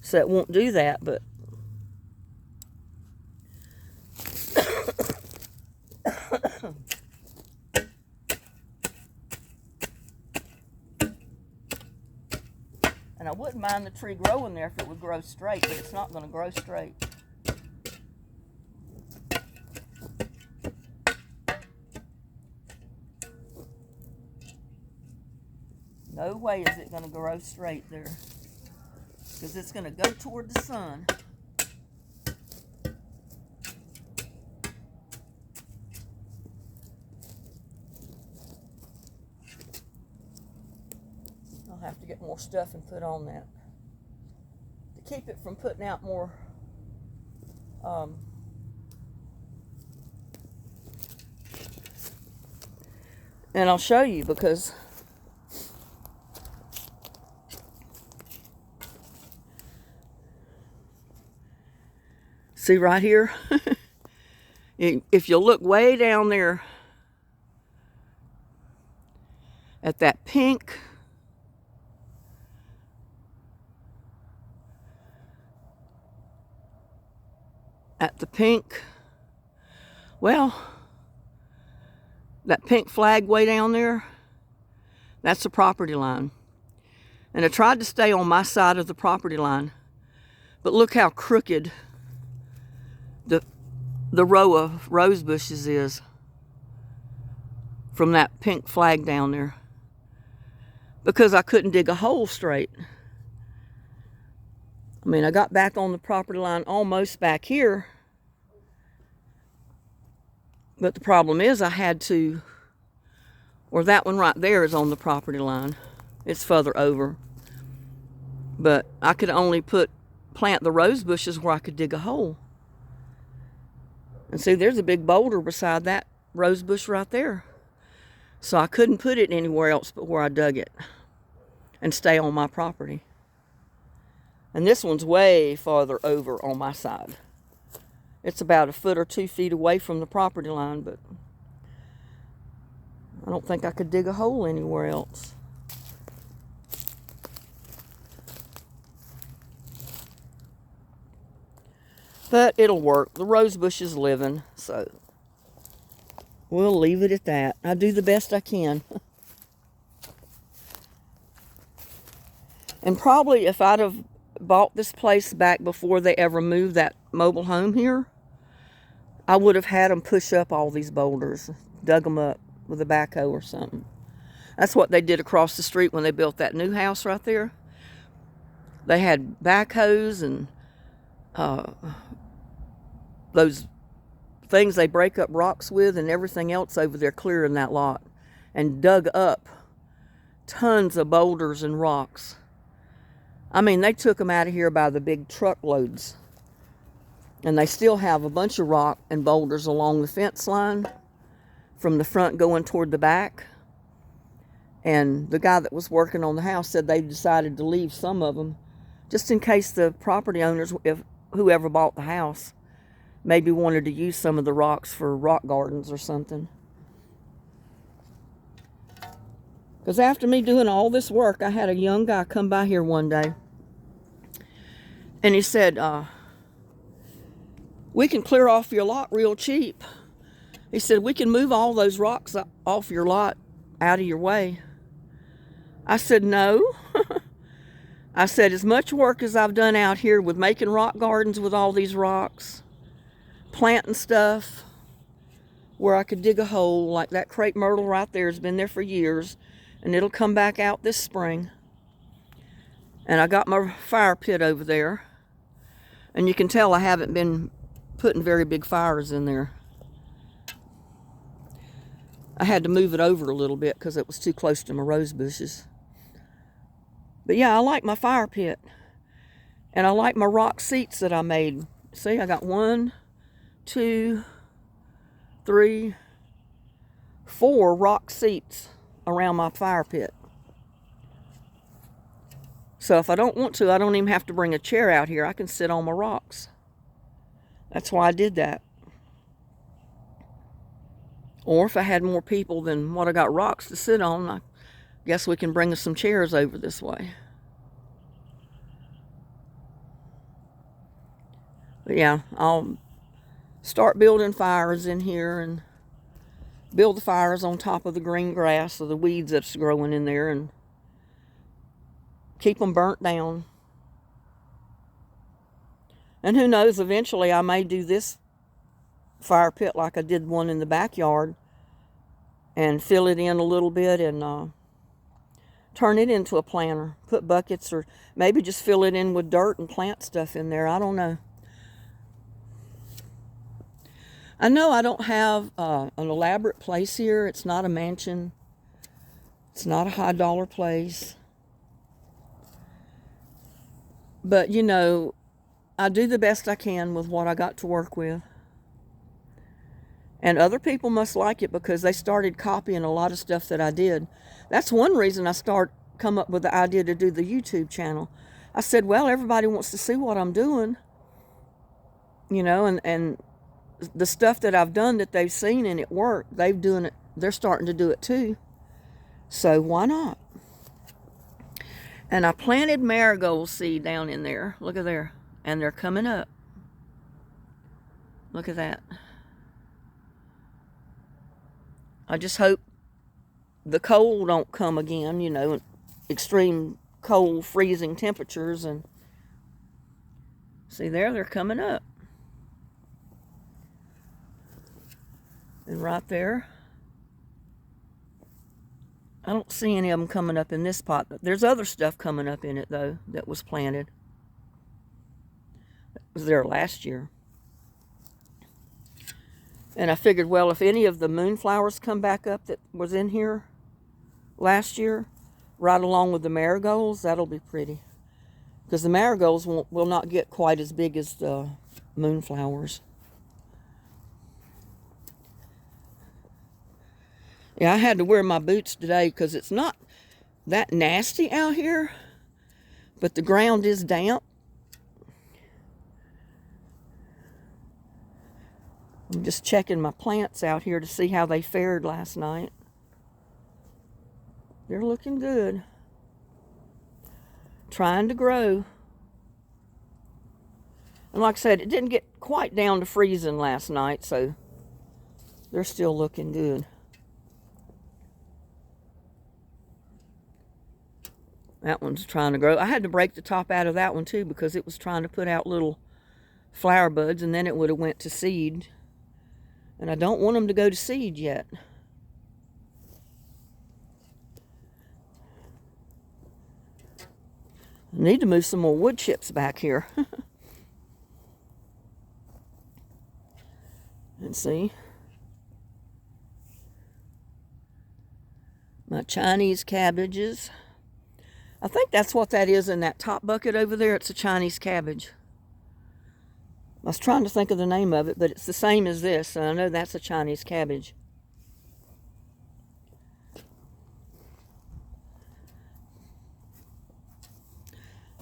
so it won't do that, but and I wouldn't mind the tree growing there if it would grow straight, but it's not going to grow straight. No way is it going to grow straight there, because it's going to go toward the sun. I'll have to get more stuff and put on that to keep it from putting out more and I'll show you, because see right here, if you look way down there at that pink, well, that pink flag way down there, that's the property line. And I tried to stay on my side of the property line, but look how crooked the row of rose bushes is from that pink flag down there, because I couldn't dig a hole straight. I mean, I got back on the property line almost back here, but the problem is I had to Or that one right there is on the property line. It's further over. But I could only plant the rose bushes where I could dig a hole. And see, there's a big boulder beside that rose bush right there. So I couldn't put it anywhere else but where I dug it and stay on my property. And this one's way farther over on my side. It's about 1 foot or 2 feet away from the property line, but I don't think I could dig a hole anywhere else. But it'll work. The rose bush is living, so we'll leave it at that. I do the best I can. And probably if I'd have bought this place back before they ever moved that mobile home here, I would have had them push up all these boulders, dug them up with a backhoe or something. That's what they did across the street when they built that new house right there. They had backhoes and those things they break up rocks with and everything else over there clearing that lot, and dug up tons of boulders and rocks. I mean, they took them out of here by the big truckloads. And they still have a bunch of rock and boulders along the fence line from the front going toward the back. And the guy that was working on the house said they decided to leave some of them just in case the property owners, if whoever bought the house, maybe wanted to use some of the rocks for rock gardens or something. Because after me doing all this work, I had a young guy come by here one day. And he said, we can clear off your lot real cheap. He said, we can move all those rocks off your lot out of your way. I said, no. I said, as much work as I've done out here with making rock gardens with all these rocks, planting stuff where I could dig a hole, like that crepe myrtle right there has been there for years, and it'll come back out this spring. And I got my fire pit over there, and you can tell I haven't been putting very big fires in there. I had to move it over a little bit because it was too close to my rose bushes. But yeah, I like my fire pit. And I like my rock seats that I made. See, I got 1, 2, 3, 4 rock seats around my fire pit. So if I don't want to, I don't even have to bring a chair out here. I can sit on my rocks. That's why I did that. Or if I had more people than what I got rocks to sit on, I guess we can bring us some chairs over this way. But yeah, I'll start building fires in here and build the fires on top of the green grass or the weeds that's growing in there and keep them burnt down. And who knows, eventually I may do this fire pit like I did one in the backyard and fill it in a little bit and turn it into a planter. Put buckets or maybe just fill it in with dirt and plant stuff in there. I don't know. I know I don't have an elaborate place here. It's not a mansion. It's not a high-dollar place. But, you know, I do the best I can with what I got to work with. And other people must like it because they started copying a lot of stuff that I did. That's one reason I come up with the idea to do the YouTube channel. I said, well, everybody wants to see what I'm doing. You know, and the stuff that I've done that they've seen and it worked, they're starting to do it too. So why not? And I planted marigold seed down in there. Look at there. And they're coming up. Look at that. I just hope the cold don't come again, you know, extreme cold, freezing temperatures. And see there, they're coming up. And right there, I don't see any of them coming up in this pot. There's other stuff coming up in it, though, that was planted. It was there last year. And I figured, well, if any of the moonflowers come back up that was in here, last year, right along with the marigolds. That'll be pretty. Because the marigolds will not get quite as big as the moonflowers. Yeah, I had to wear my boots today because it's not that nasty out here, but the ground is damp. I'm just checking my plants out here to see how they fared last night. They're looking good. Trying to grow. And like I said, it didn't get quite down to freezing last night, so they're still looking good. That one's trying to grow. I had to break the top out of that one too because it was trying to put out little flower buds, and then it would have went to seed. And I don't want them to go to seed yet. I need to move some more wood chips back here. And see. My Chinese cabbages. I think that's what that is in that top bucket over there. It's a Chinese cabbage. I was trying to think of the name of it, but it's the same as this. So I know that's a Chinese cabbage.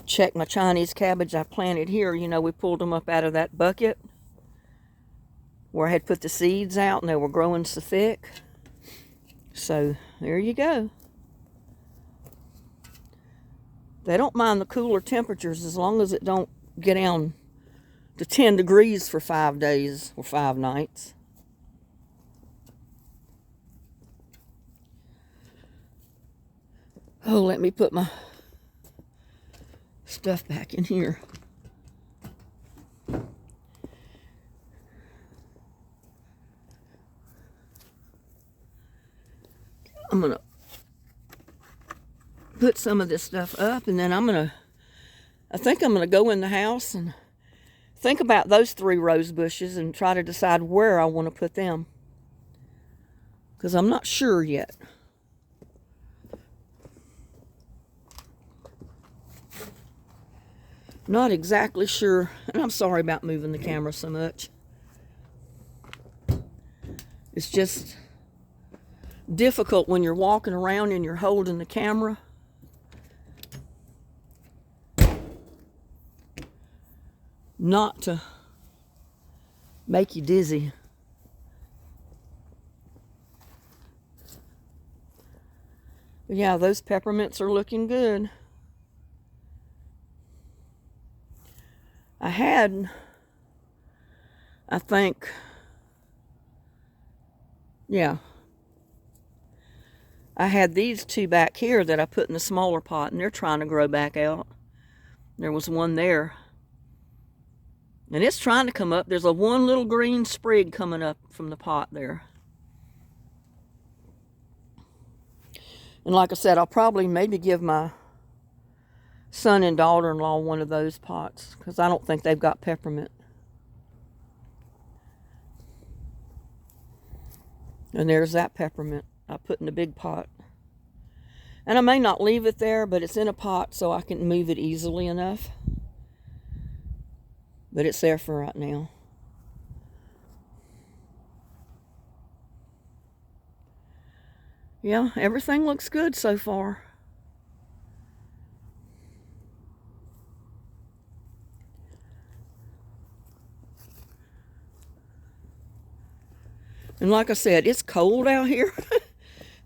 Check my Chinese cabbage I planted here. You know, we pulled them up out of that bucket where I had put the seeds out, and they were growing so thick. So there you go. They don't mind the cooler temperatures as long as it don't get down to 10 degrees for 5 days or 5 nights. Oh, let me put my stuff back in here. I'm gonna put some of this stuff up, and then I think I'm gonna go in the house and think about those 3 rose bushes and try to decide where I want to put them, because I'm not sure yet. Not exactly sure, and I'm sorry about moving the camera so much. It's just difficult when you're walking around and you're holding the camera. Not to make you dizzy. But yeah, those peppermints are looking good. I think, yeah, I had these 2 back here that I put in the smaller pot, and they're trying to grow back out. There was one there, and it's trying to come up. There's one little green sprig coming up from the pot there. And like I said, I'll probably maybe give my son and daughter-in-law one of those pots, because I don't think they've got peppermint. And there's that peppermint I put in the big pot. And I may not leave it there, but it's in a pot so I can move it easily enough. But it's there for right now. Yeah, everything looks good so far. And like I said, it's cold out here.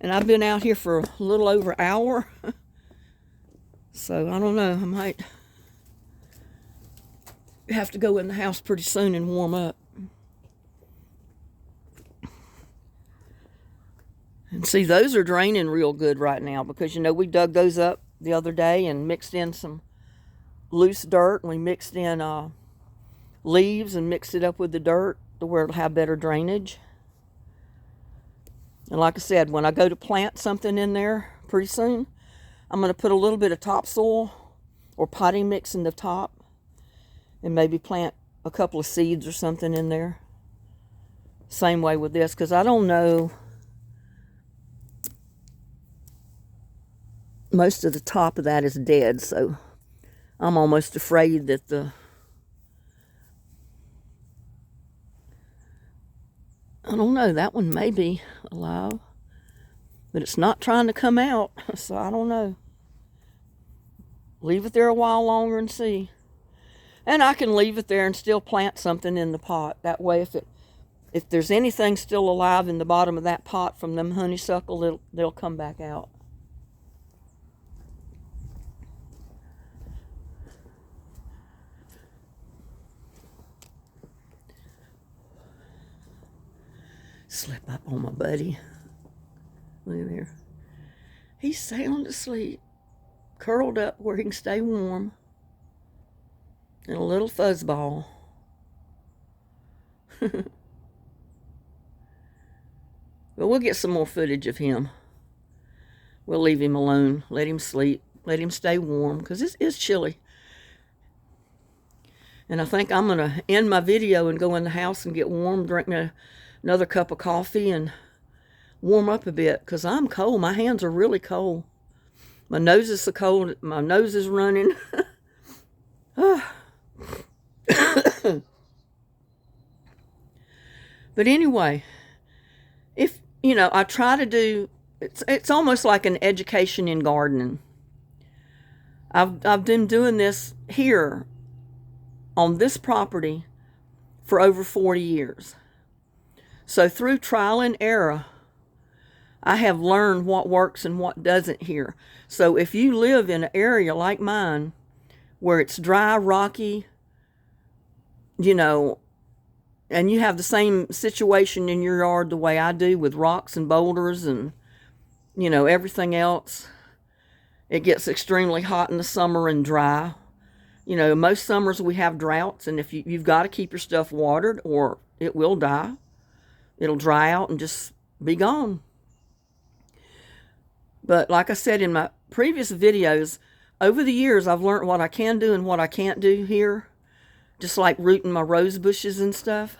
And I've been out here for a little over an hour. So I don't know, I might have to go in the house pretty soon and warm up. And see, those are draining real good right now because, you know, we dug those up the other day and mixed in some loose dirt. And we mixed in leaves and mixed it up with the dirt to where it'll have better drainage. And like I said, when I go to plant something in there pretty soon, I'm going to put a little bit of topsoil or potting mix in the top and maybe plant a couple of seeds or something in there. Same way with this, because I don't know most of the top of that is dead, so I'm almost afraid that I don't know, that one may be alive, but it's not trying to come out, so I don't know. Leave it there a while longer and see. And I can leave it there and still plant something in the pot. That way, if there's anything still alive in the bottom of that pot from them honeysuckle, they'll come back out. Slip up on my buddy. Look at there. He's sound asleep, curled up where he can stay warm. And a little fuzzball. But we'll get some more footage of him. We'll leave him alone, let him sleep, let him stay warm, because it's chilly. And I think I'm going to end my video and go in the house and get warm, drink me another cup of coffee, and warm up a bit, because I'm cold. My hands are really cold. My nose is so cold. My nose is running. But anyway, if, you know, I try to do, it's almost like an education in gardening. I've been doing this here on this property for over 40 years. So through trial and error, I have learned what works and what doesn't here. So if you live in an area like mine, where it's dry, rocky, you know, and you have the same situation in your yard the way I do, with rocks and boulders and, you know, everything else. It gets extremely hot in the summer and dry. You know, most summers we have droughts, and if you've got to keep your stuff watered or it will die. It'll dry out and just be gone. But like I said in my previous videos, over the years I've learned what I can do and what I can't do here. Just like rooting my rose bushes and stuff.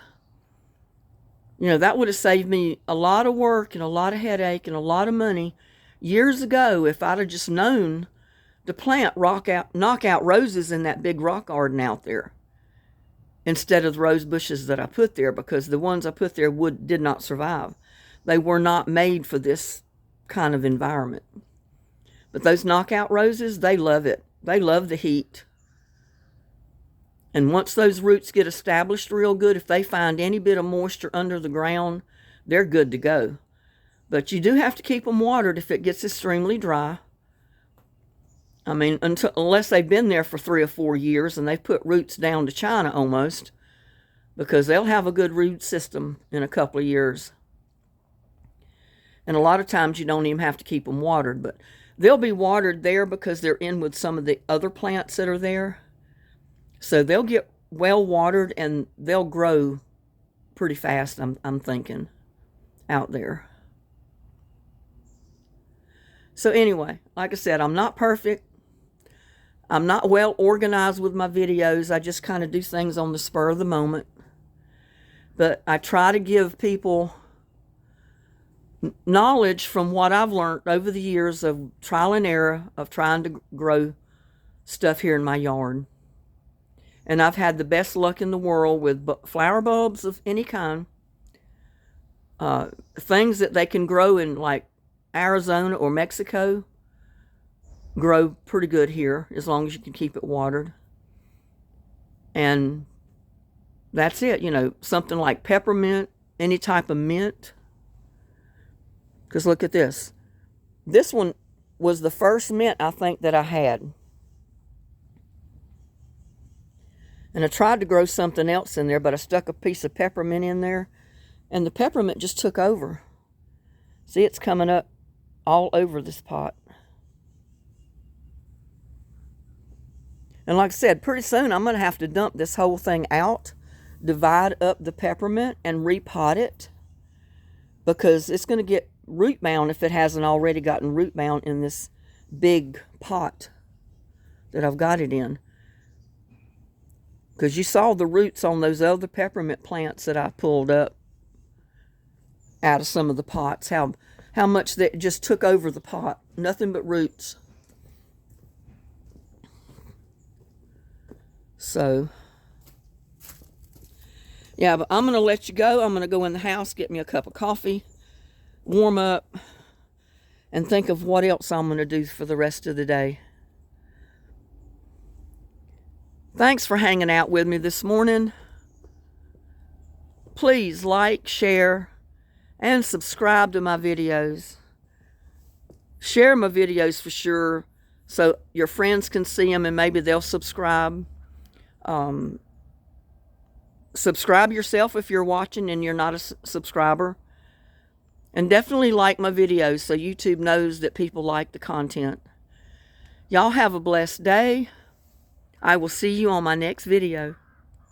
You know, that would have saved me a lot of work and a lot of headache and a lot of money years ago if I'd have just known to plant knockout roses in that big rock garden out there, instead of the rose bushes that I put there, because the ones I put there did not survive. They were not made for this kind of environment. But those knockout roses, they love it. They love the heat. And once those roots get established real good, if they find any bit of moisture under the ground, they're good to go. But you do have to keep them watered if it gets extremely dry. I mean, unless they've been there for 3 or 4 years and they've put roots down to China almost, because they'll have a good root system in a couple of years. And a lot of times you don't even have to keep them watered, but they'll be watered there because they're in with some of the other plants that are there. So they'll get well watered and they'll grow pretty fast, I'm thinking, out there. So anyway, like I said, I'm not perfect. I'm not well organized with my videos. I just kind of do things on the spur of the moment. But I try to give people knowledge from what I've learned over the years of trial and error of trying to grow stuff here in my yard. And I've had the best luck in the world with flower bulbs of any kind. Things that they can grow in like Arizona or Mexico grow pretty good here, as long as you can keep it watered. And that's it, you know, something like peppermint, any type of mint. Because look at this. This one was the first mint I think that I had. And I tried to grow something else in there, but I stuck a piece of peppermint in there, and the peppermint just took over. See, it's coming up all over this pot. And like I said, pretty soon I'm going to have to dump this whole thing out, divide up the peppermint, and repot it, because it's going to get root bound if it hasn't already gotten root bound in this big pot that I've got it in. Because you saw the roots on those other peppermint plants that I pulled up out of some of the pots, how much they just took over the pot. Nothing but roots. So, yeah, but I'm going to let you go. I'm going to go in the house, get me a cup of coffee, warm up, and think of what else I'm going to do for the rest of the day. Thanks for hanging out with me this morning. Please like, share, and subscribe to my videos. Share my videos for sure so your friends can see them and maybe they'll subscribe. Subscribe yourself if you're watching and you're not a subscriber. And definitely like my videos so YouTube knows that people like the content. Y'all have a blessed day. I will see you on my next video.